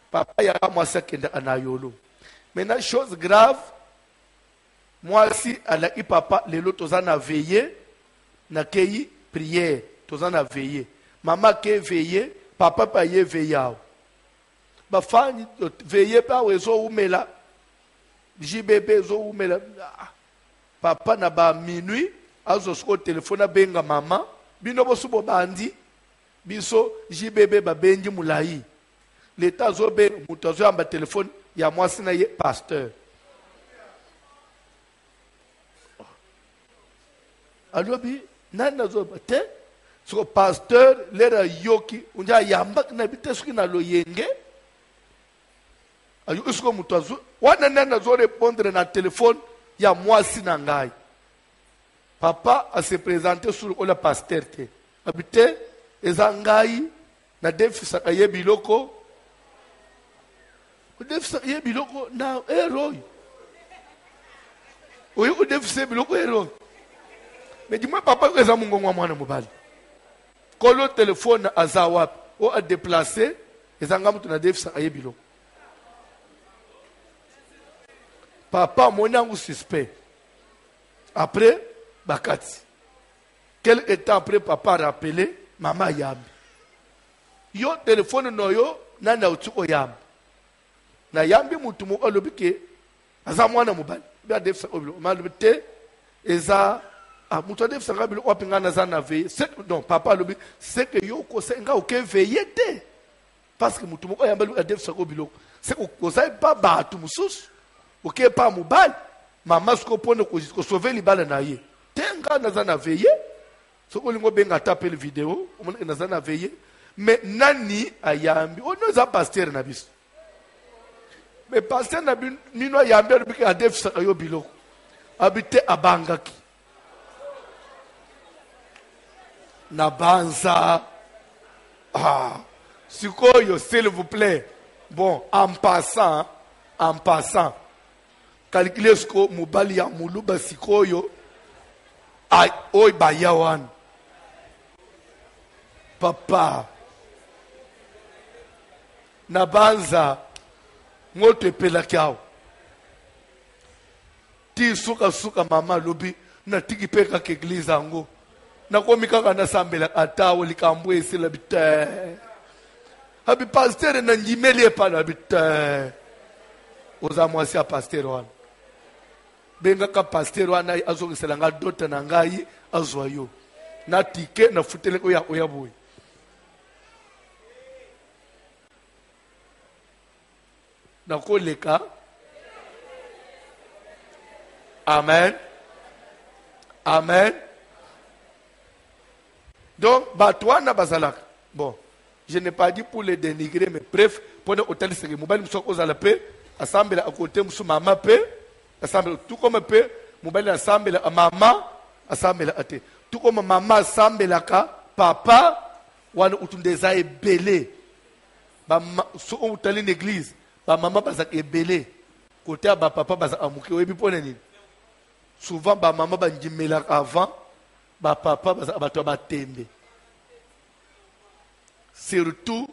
Papa yaka mwasa kenda ana yolo. Maintenant chose grave, moi si ala i papa lelo toza na veiller na kei prière toza na veiller. Maman ke veiller, papa pa ye veiller. Ba fani veiller pa wezo umela. JBB zo umela. Papa na ba minuit azo sko téléphone benga mama bino bosu bo bandi biso JBB ba benji mulai l'état zo be mutazo amba téléphone ya mwasi na ye pasteur alobi nana zo te so pasteur lera yoki unja yamba na bitesuki na loyenge ayo usko mutazo wana nana zo répondre na téléphone ya mwasi na ngai. Papa a se présenté sur le pasteur te. Habité ezangai na defisa kaye biloko. O defisa kaye biloko na héros. Oyo o defisa biloko héros. Mais dis-moi papa que ça mungongo mwana mobali. Kolo téléphone azawap o a déplacé ezanga mutu na defisa kaye biloko. Papa monangu suspect. Après bakati. Quel temps après papa a rappelé maman yambi. Yo téléphone no yo nana utuko yambi. Na yambi mutu mo alobi ke aza mwana mobali. Ba defisa obilo malobite eza Ah, mutu adef sanga bilo wapinga na zana veille. Non, papa lobi, c'est que yo ko senga o ke veiller te. Parce que mutu moko yamba adef sanga bilo. C'est ko sai pas batu mususu. O ke pa mubal. Mama sko pone ko sauver libala na ye. Tenga na zana veille. So ko lingo benga taper le vidéo, o mona na zana veille. Mais nani ayambi, o no za pasteur na biso. Mais pasteur na bi nino ayambi lobi adef sanga yo bilo. Habite abangaki. Nabanza. Ah, sikoyo, s'il vous plaît. Bon, en passant, calculez ce que mobali ya muluba sikoyo. Ay, oi bayawan. Papa. Nabanza. Ngote pela kiao. Ti suka mama lobi. Na tiki peka ke eglise ango. Na komi kaka na sambela atawo likambwe sila bite. Habi pasteur na njimeli pa na bite. Oza mwasi ya pasteur wana. Benga ka pasteur wana azo ngisela nga dota na ngai azwa yo. Na tike na futele ko ya boy. Na ko leka. Amen. Amen. Donc, Batouana Bazalak. Bon, je n'ai pas dit pour les dénigrer, mais bref, pour le hôtel, c'est que Moubaï Moussa Ozala paix, assemble à côté Moussa Mama paix, assemble tout comme paix, Moubaï assemble à maman, assemble à thé. Tout comme maman assemble à papa, ou à nous des aïe belé. Si on est allé à l'église, maman Bazak est belé. Côté à papa Bazak a mouké, oui, pour les souvent, maman Bandimela avant. Ba papa bato batembe. Surtout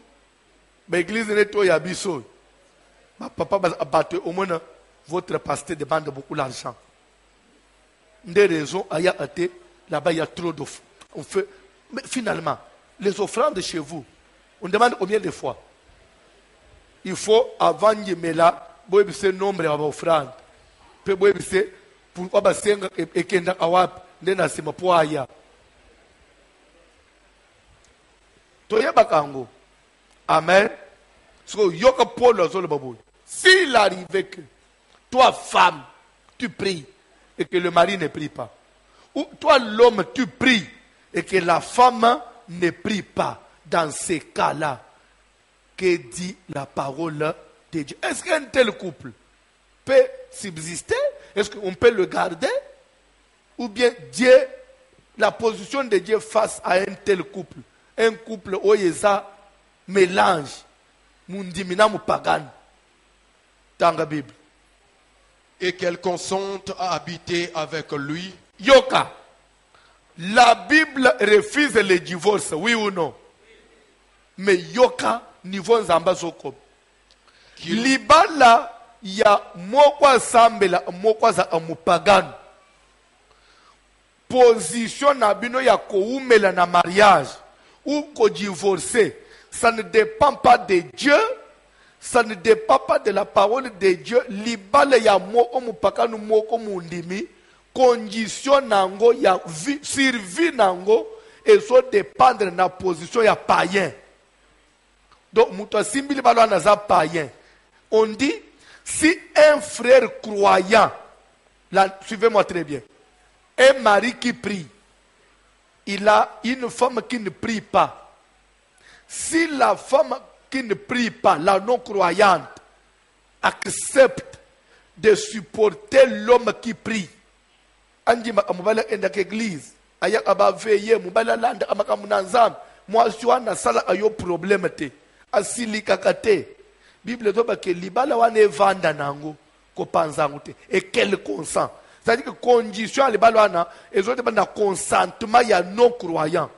l'église neto ya biso. Ba papa bato au moins votre pasteur demande beaucoup d'argent. Des raisons aya até là-bas il y a trop d'offres. On fait mais finalement les offrandes chez vous on demande combien de fois? Il faut avant yemela boy bise nombre ya offrandes. Pe boy bise pourquoi ba senga ekenda awap ndena sima poaya. Toyeba kango. Amen. So yoka Paul azole baboy. S'il arrivait que toi femme tu pries et que le mari ne prie pas, ou toi l'homme tu pries et que la femme ne prie pas, dans ces cas-là, que dit la parole de Dieu? Est-ce qu'un tel couple peut subsister? Est-ce qu'on peut le garder? Ou bien Dieu, la position de Dieu face à un tel couple, un couple où il y a mélange, mundimina mupagan, dans la Bible. Et qu'elle consente à habiter avec lui. Yoka, la Bible refuse le divorce, oui ou non? Mais Yoka, niveau Zambazoko. Libala, ya mokwa sambela, mokwa za amupagan. Position na bino ya koumela na mariage ou ko divorcer, ça ne dépend pas de Dieu, ça ne dépend pas de la parole de Dieu. Libale ya moko mupakanu moko mundimi, condition nango ya survie nango et so dépendre na position ya païen. Donc muto simbili balo anaza païen. On dit si un frère croyant, là, suivez-moi très bien. Un mari qui prie, il a une femme qui ne prie pas. Si la femme qui ne prie pas, la non-croyante, accepte de supporter l'homme qui prie, andi mubala enda l'église, aya aba veiller, mubala landa amaka munanzam, moi je suis na sala ayo problème te, asili kakate. Bible doba ke libala wane vanda nango ko panzango te et quel consent. C'est-à-dire que condition les balwana et autres na consentement ya non croyant.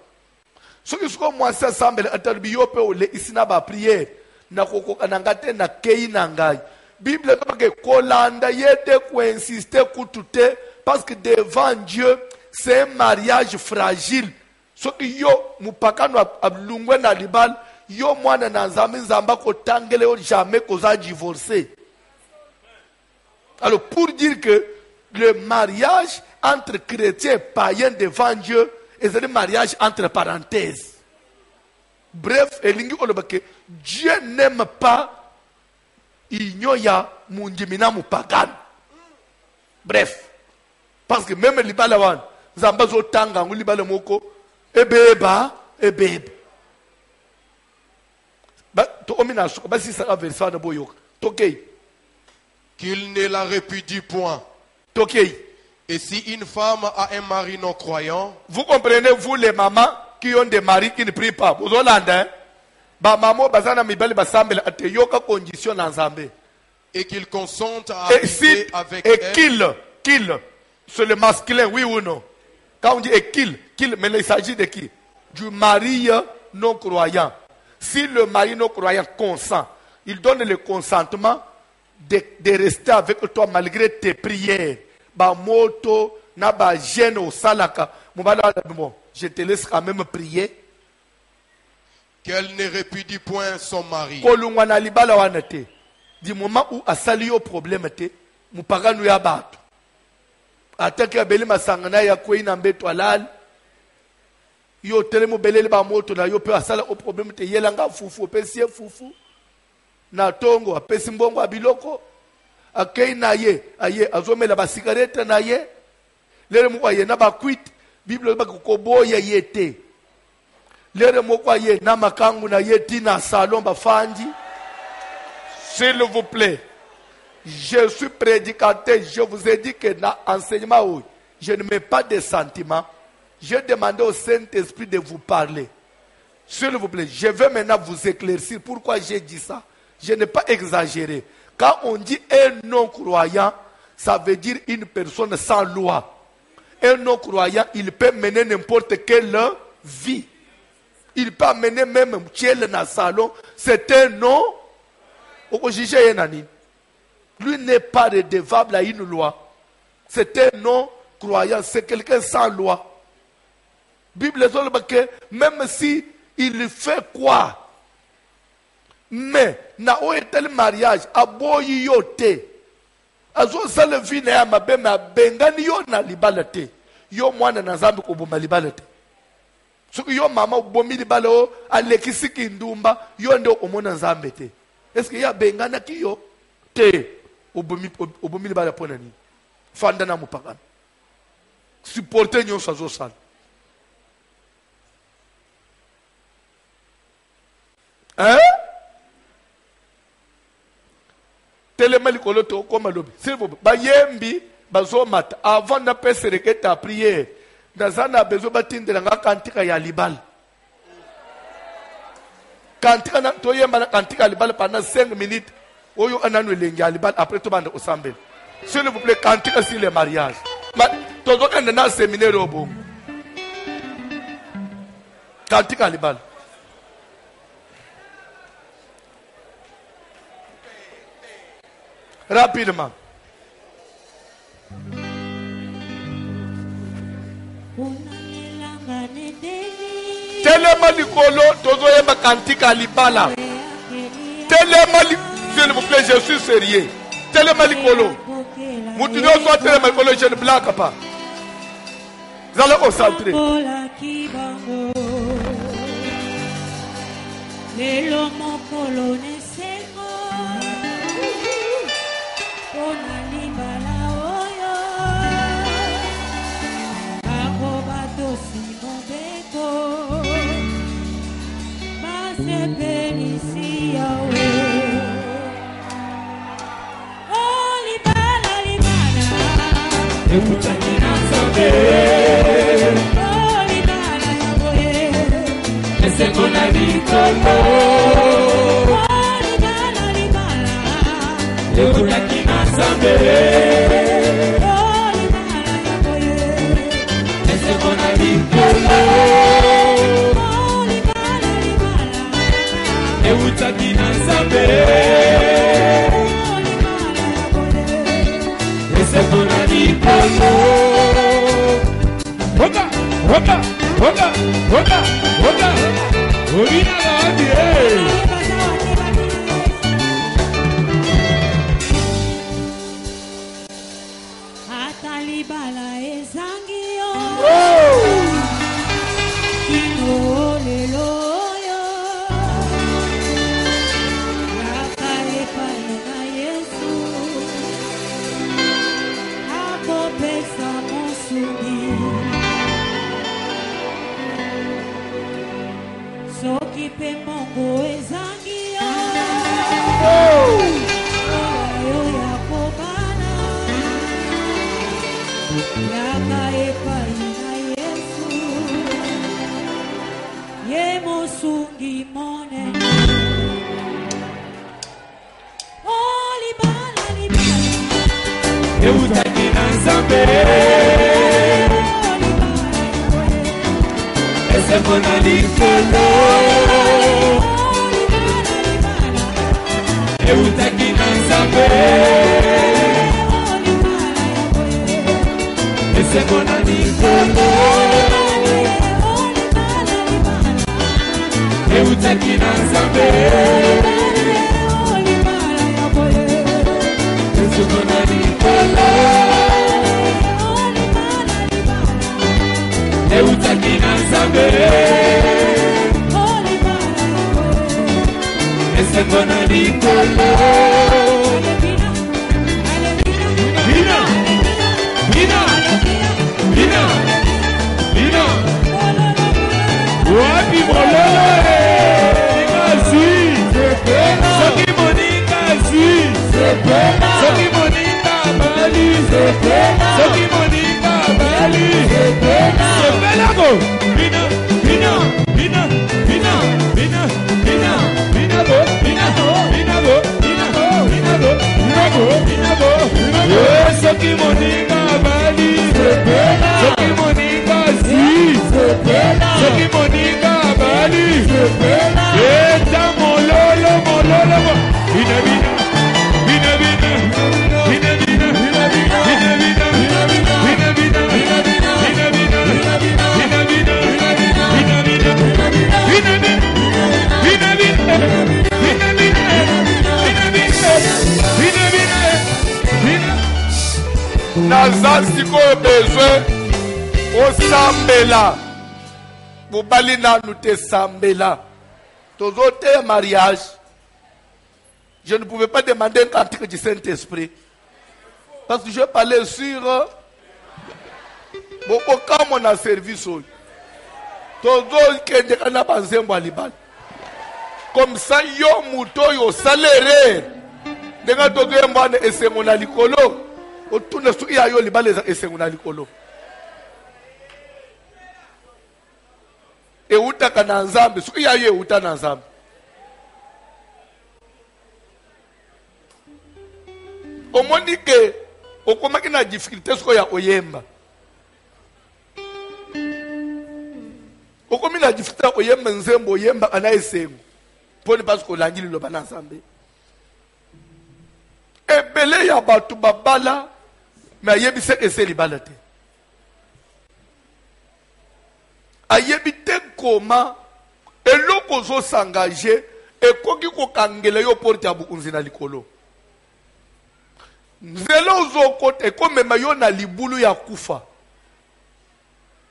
Ce qui sont moi ça semble atalbiyo pe ole isina ba prière na koko kanangate na kei nangai. Bible doba ke kolanda yete ko insister kutute parce que devant Dieu c'est un mariage fragile. Ce qui yo mupakano ablungwe na libal yo mwana na nzambe nzamba ko tangele jamais koza divorcer. Alors pour dire que le mariage entre chrétiens et païens devant Dieu est un mariage entre parenthèses. Bref, Dieu n'aime pas Ignoya Mundimina Mupagan. Bref, parce que même les Balawan, Zambazo Tanga, Libala Moko, Ebeba, Ebebe. Qu'il ne la répudie point. Et si une femme a un mari non croyant, vous comprenez, vous les mamans qui ont des maris qui ne prient pas, vous Hollandais, et qu'il consente à et habiter si, avec et elle, kill, c'est le masculin, oui ou non? Quand on dit kill, mais il s'agit de qui? Du mari non croyant. Si le mari non croyant consent, il donne le consentement de rester avec toi malgré tes prières. Moto, naba gêne au salaka. Bon, je te laisse quand même prier. qu'elle ne répudie point son mari. Du moment où a sali au problème, mupaga nous ya batu. Atake abeli masangana ya kwei na mbeto alal. Yo telemo belele ba moto na yo pe asala au problème te yelanga fufu pesie fufu. Na tongo apesi mbongo abiloko. Akei na ye aye azomela ba cigarette na ye. Lere mukwa ye na ba quit Bible ba koboya yete. Lere mukwa ye na makangu na ye tina salon ba fandi. S'il vous plaît, je suis prédicateur, je vous ai dit que dans l'enseignement, je ne mets pas de sentiments. Je demandé au Saint-Esprit de vous parler. S'il vous plaît, je vais maintenant vous éclaircir pourquoi j'ai dit ça. Je n'ai pas exagéré. Quand on dit un non-croyant, ça veut dire une personne sans loi. Un non-croyant, il peut mener n'importe quelle vie. Il peut mener même Tchel dans le salon. C'est un non. Lui n'est pas redevable à une loi. C'est un non-croyant. C'est quelqu'un sans loi. Bible dit que même si il fait quoi, mais na o etel mariage aboyi yote azo sala vina ya mabe ma bengani yo na libalate yo mwana na zambi ko bomba libalate so yo mama bomi libala o alekisi kindumba yo ndo omona nzambe te. Est-ce que ya bengana ki yo te obomi libala pona ni fanda na mupakana supporter nyo sazo sala. Hein? Télémali koloto comme lobby. S'il vous plaît. Bayembi bazomata avant na pesereke ta prière. Nazana bezo batindela nga kantika ya libal. Kantika na toyemba na kantika ya libal pendant 5 minutes. Oyo ananu elengi ya libal après to bande osambel. S'il vous plaît, kantika sur le mariage. Ma tozoka na séminaire obo. Kantika ya libal. Rapidement. Tellement likolo tozoyemba kantika libala. Tellement s'il vous plaît, je suis sérieux. Tellement likolo. Moutinho soit tellement likolo je ne blague pas. Vous allez concentrer. C'est mon avis Congo. Le Boulaki Nassambe. C'est mon avis Congo. Le Boulaki Nassambe. C'est mon avis Congo. Roga, roga, roga, roga, roga. Orina Gandhi, Ata soki pe mongo ezangi yo yo ya kobala yaka epai na Yesu ye mosungi monene oh libala eutaki na Nzambe esemona likolo eutaki na Nzambe esemona likolo eutaki na Nzambe esemona likolo eutaki na Nzambe esemona likolo Bina Bina Bina Bina wapi mololo Ngazi soki moninga zi soki moninga bali soki moninga bali sepelako Bina Bina Bina Bina Bina Bina Bina go Bina Bina go Bina Bina go Bina go Bina go soki moninga bali soki moninga zi soki moninga bali eta mololo Bina Bina Bina Bina Bina Bina Bina Bina Bina Bina Bina naza sikoyo besoin osambela mobali nanu te sambela tozo te mariage. Je ne pouvais pas demander un cantique du Saint-Esprit parce que je parlais sur beaucoup mon a service tozo kende kana banzembo alibal comme ça yo muto yo salaire denga tozo embane esengo na likolo otuna su iya yo libaleza esengo na likolo euta kana Nzambe su iya yo euta na Nzambe omoni ke okomaki na difficulté siko ya oyemba okomi na difficulté oyemba nzembo oyemba ana esengo poni parce que olangi liloba na Nzambe ebele ya batu babala me ayebi se ese libala te ayebi te koma eloko ozosangage ekoki kokangela yo porte ya bukunzi na likolo nzela ozokota ekomema yo na libulu ya kufa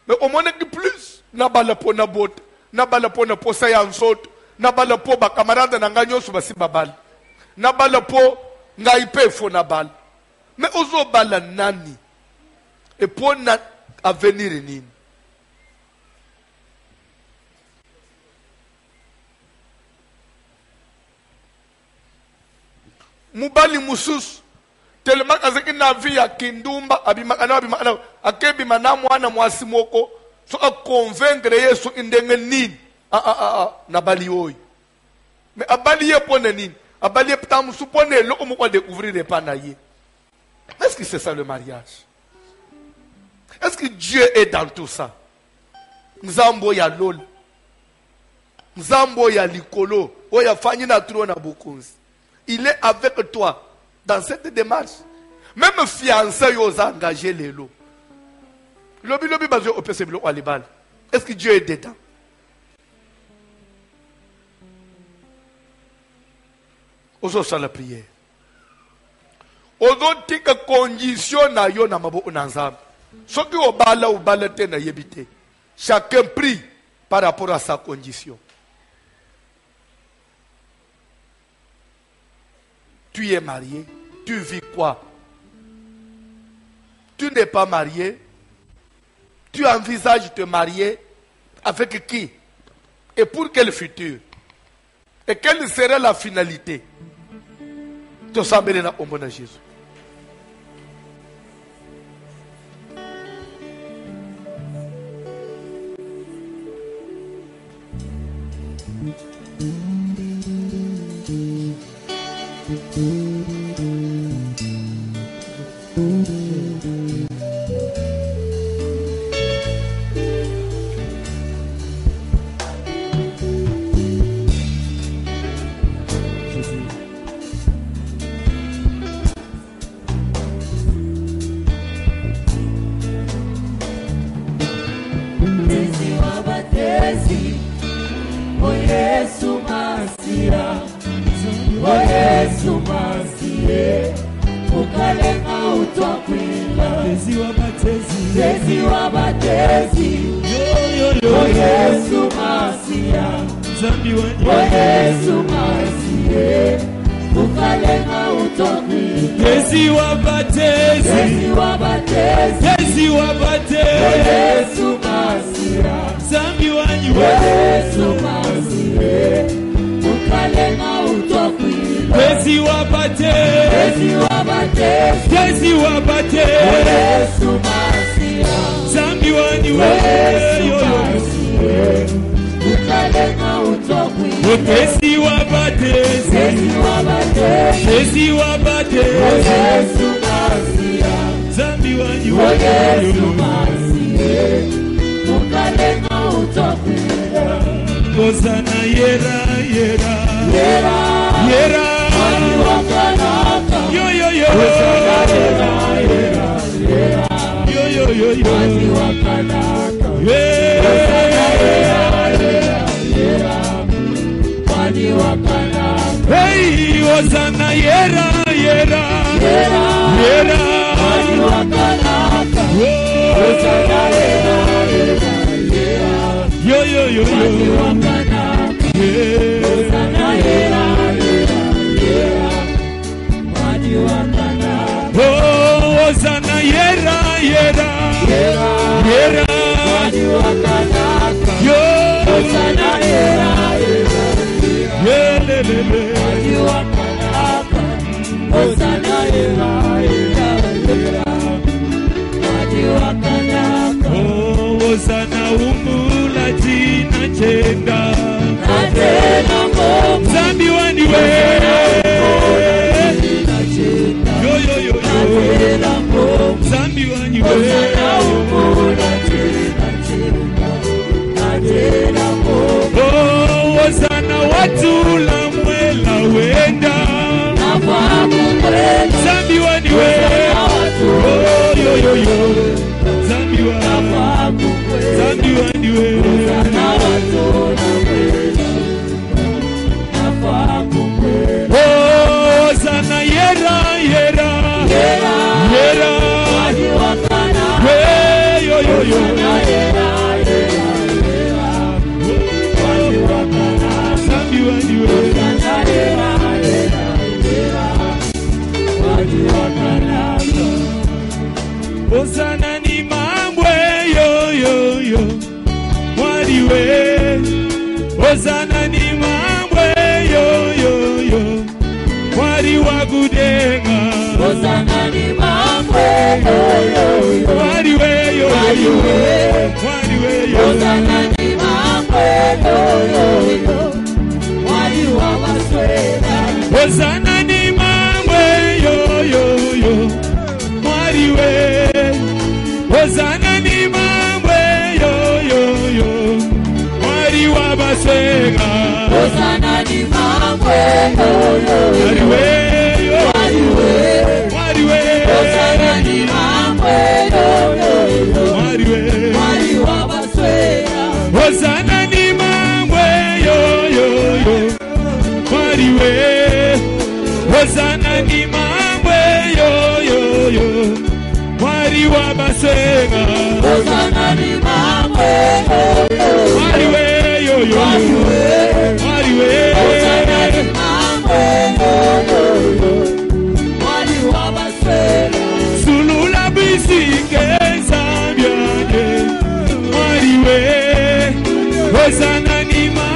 me omoneki plus nabala po na bota nabala po na posa ya nsoto nabala po bakamarada na nga nyonso basi babala nabala po ngai pe fo nabala me ozobala nani epo na avenir nini mubali mususu tellement kazaki na vie ya kindumba abimaka akebi mana mwana mwasi moko so a convaincre Yesu indenge nini na bali oyo mais abali ye pone nini abali ye ptam supone lo ko mo découvrir pas na ye. Est-ce que c'est ça le mariage? Est-ce que Dieu est dans tout ça? Nzambo ya lol Nzambo ya likolo oya fanyi na tro na bukunzi. Il est avec toi dans cette démarche. Même fiancé yo engagé lelo. Lobi bazo opeseblo walibal. Est-ce que Dieu est dedans? Ozo sa la prière. Ozo tika condition na yo na mabo na Nzambe. Soki obala ou balate na yebite. Chacun prie par rapport à sa condition. Tu es marié, tu vis quoi? Tu n'es pas marié, tu envisages de te marier avec qui? Et pour quel futur? Et quelle serait la finalité? Tout ça, au nom de Jésus. Hosanna ni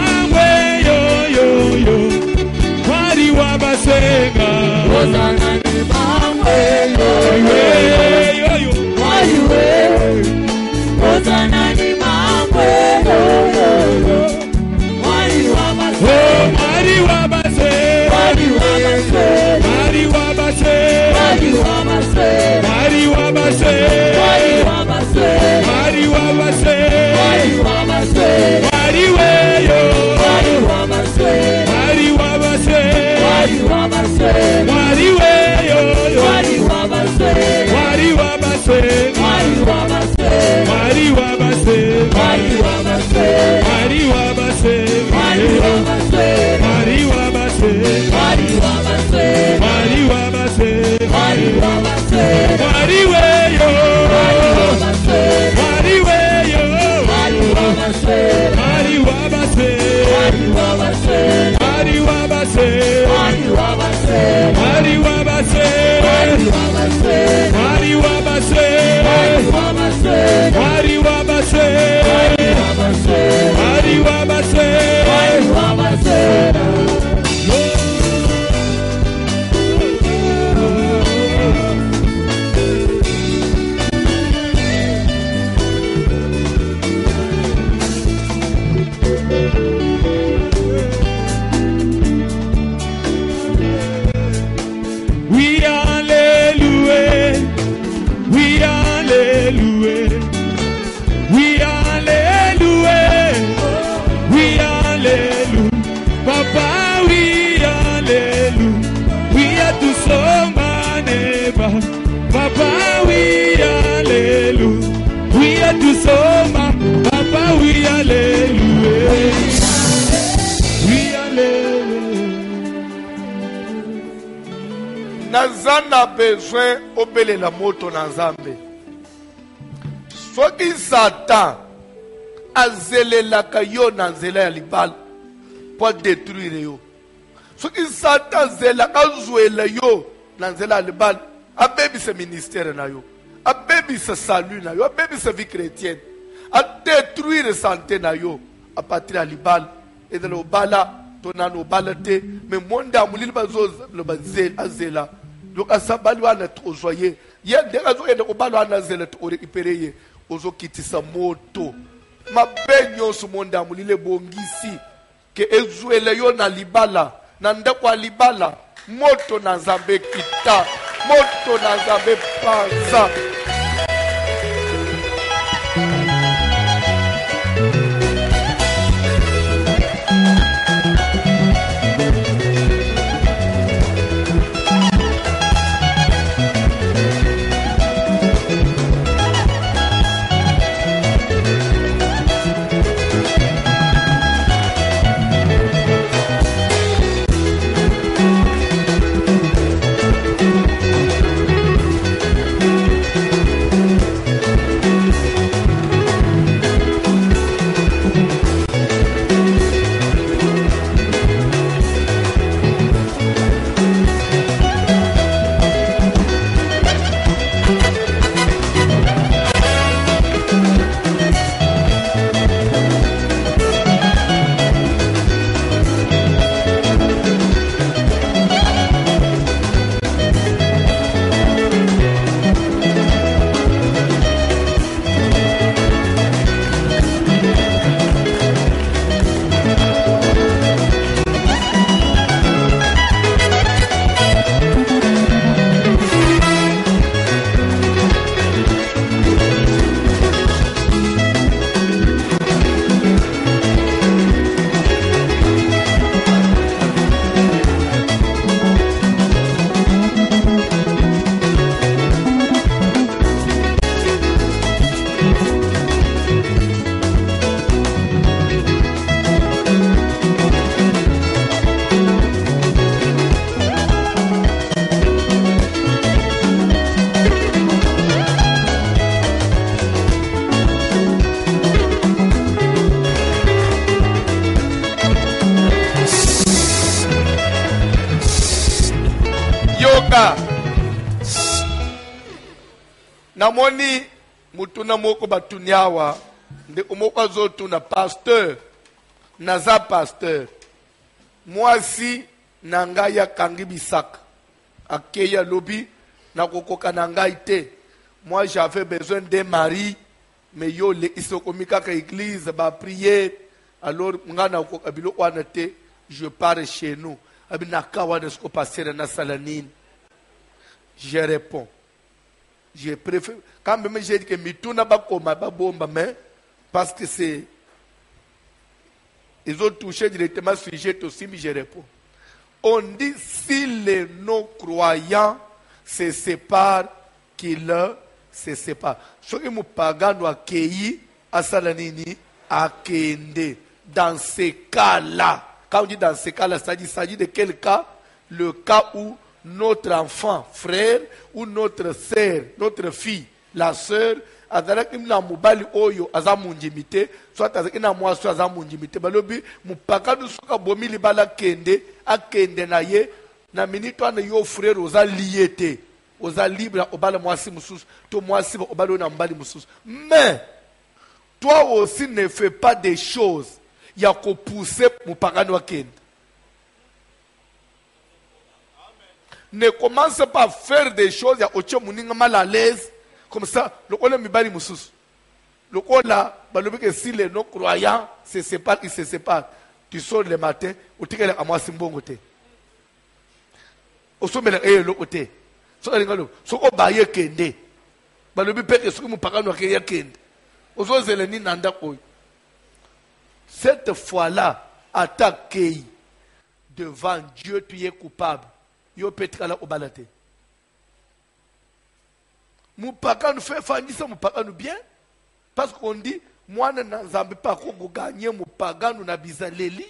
Nazana besoin obele la moto na Nzambe. Soki Satan azelelaka yo na nzela ya libala pour détruire yo. Soki Satan azelaka zwela yo na nzela ya libala abebisa ministère na yo, abebisa salut na yo, abebisa vie chrétienne, a détruire santé na yo a partir ya libala et de l'obala tonano balate mais monda mulili bazo le bazel azela. Donc à sabali wana tozoye yende kazo yende ko balwa na zela to récupérer ozo kitisa moto mabenyo su monda mulile bongisi ke ezuele yo na libala na ndakwa libala moto na Nzambe kita moto na Nzambe panza. Namoni mutuna moko batunyawa nde umoko zotu na pasteur naza pasteur mwasi nangaya kangi bisaka akeya lobi nakokoka na ngai te. Moi j'avais besoin d'un mari, mais yo le isokomi kaka église ba prière. Alors ngana ko abilo wana te, je pars chez nous. Abina kawa de ce ko passer na salanine. Je réponds. Je préfère quand même j'ai dit que mituna ba koma ba bomba, mais parce que c'est ils ont touché directement sur sujet aussi, mais je réponds. On dit si les non-croyants se séparent, qu'ils se séparent. Ce qui me pagano akei asalanini akende. Dans ces cas-là, quand on dit dans ces cas-là, il s'agit de quel cas? Le cas où notre enfant, frère, ou notre sœur, notre fille, la sœur, azalaki na mobali oyo azamunjimite, soit azalaki na mwasi azamunjimite, balobi mupakanu soka bomi libala kende, akende na ye, na minito ane yo frère oza lié te, oza libre obala mwasi mususu, to mwasi obala na mbali mususu. Mais, toi aussi ne fais pas des choses, ya ko pousser mupakanu akende. Ne commence pas à faire des choses, ya oche muninga mal à l'aise. Comme ça, le on a mis bali moussous. Le on a, que si les non-croyants se séparent, ils se séparent. Tu sors le matin, ou tu es à moi simbongote. Au sommet, le côté. So ko baye kende. Balobi peke so ko mupaka no ke kende. Ozo zeleni nanda koy. Cette fois-là, attaqué devant Dieu, tu es coupable. Yo petra la obalate. Moupaka nous fait fanisa moupaka nous bien. Parce qu'on dit, moi je n'ai pas gagné moupaka nous n'abizaleli.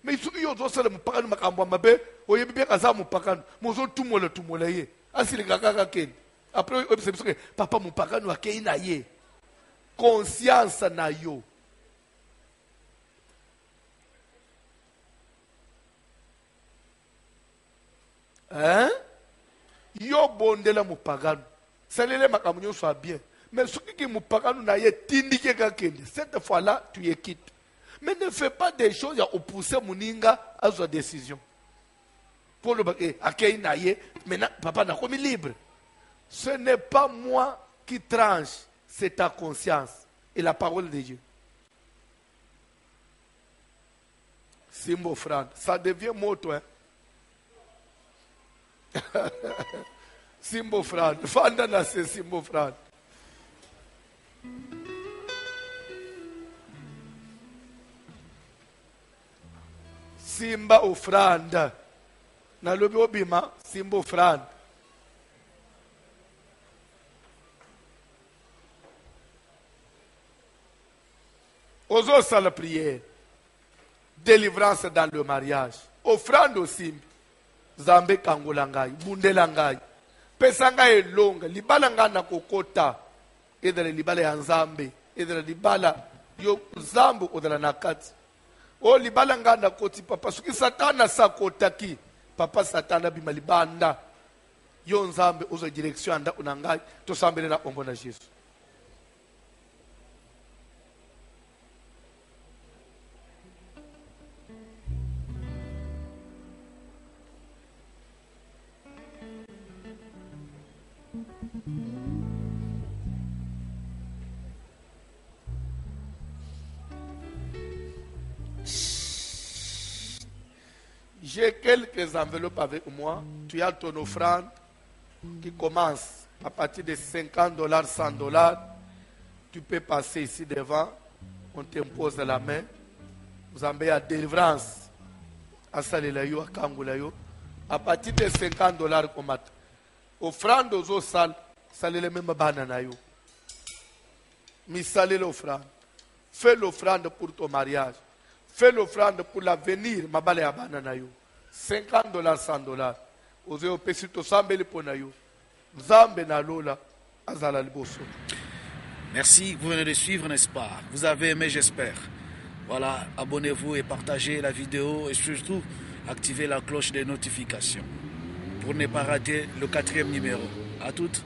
Mais il y a d'autres gens moupaka nous makamba mabe. Oye bien kaza moupaka nous. Mozo tout mola ye. Asi le gaga ken. Après papa moupaka nous akei na ye. Conscience na yo. Hein? Yo bondela moupaka nous. Salele makamunyo soit bien. Mais ce qui me parle, cette fois-là, tu es quitte. Mais ne fais pas des choses à opposer Muninga à sa décision. Pour le maintenant, papa n'a commis libre. Ce n'est pas moi qui tranche, c'est ta conscience et la parole de Dieu. Simbo Fran, ça devient moto, hein. Simbo Fran, fanda na se Simbo Fran. Simba ofranda. Na lobi obima Simbo Fran. Ozo sa la prière. Délivrance dans le mariage. Offrande aussi. Zambe kangolangai, bundelangai. Pesanga elonga, libala nga na kokota. Edele libala ya nzambe, edele libala yo zambu odela nakati. O libala nga na koti papa, suki satana sa kotaki. Papa satana bima libanda. Yo nzambe ozo direction anda unangai, to sambele na ongo na Yesu. J'ai quelques enveloppes avec moi. Tu as ton offrande qui commence à partir de $50, $100. Tu peux passer ici devant. On t'impose la main. Vous avez la délivrance. À Salelayo, à Kangulayo. À partir de $50 comme ça. Offrande aux autres salles. Salele même bananayo. Mais salé l'offrande. Fais l'offrande pour ton mariage. Fais l'offrande pour l'avenir. Mabale ya bananayo. $50, $100. Oze opesito sambele ponayo. Zambe na lola azala liboso. Merci, vous venez de suivre, n'est-ce pas? Vous avez aimé, j'espère. Voilà, abonnez-vous et partagez la vidéo et surtout activez la cloche des notifications pour ne pas rater le 4e numéro. À toutes.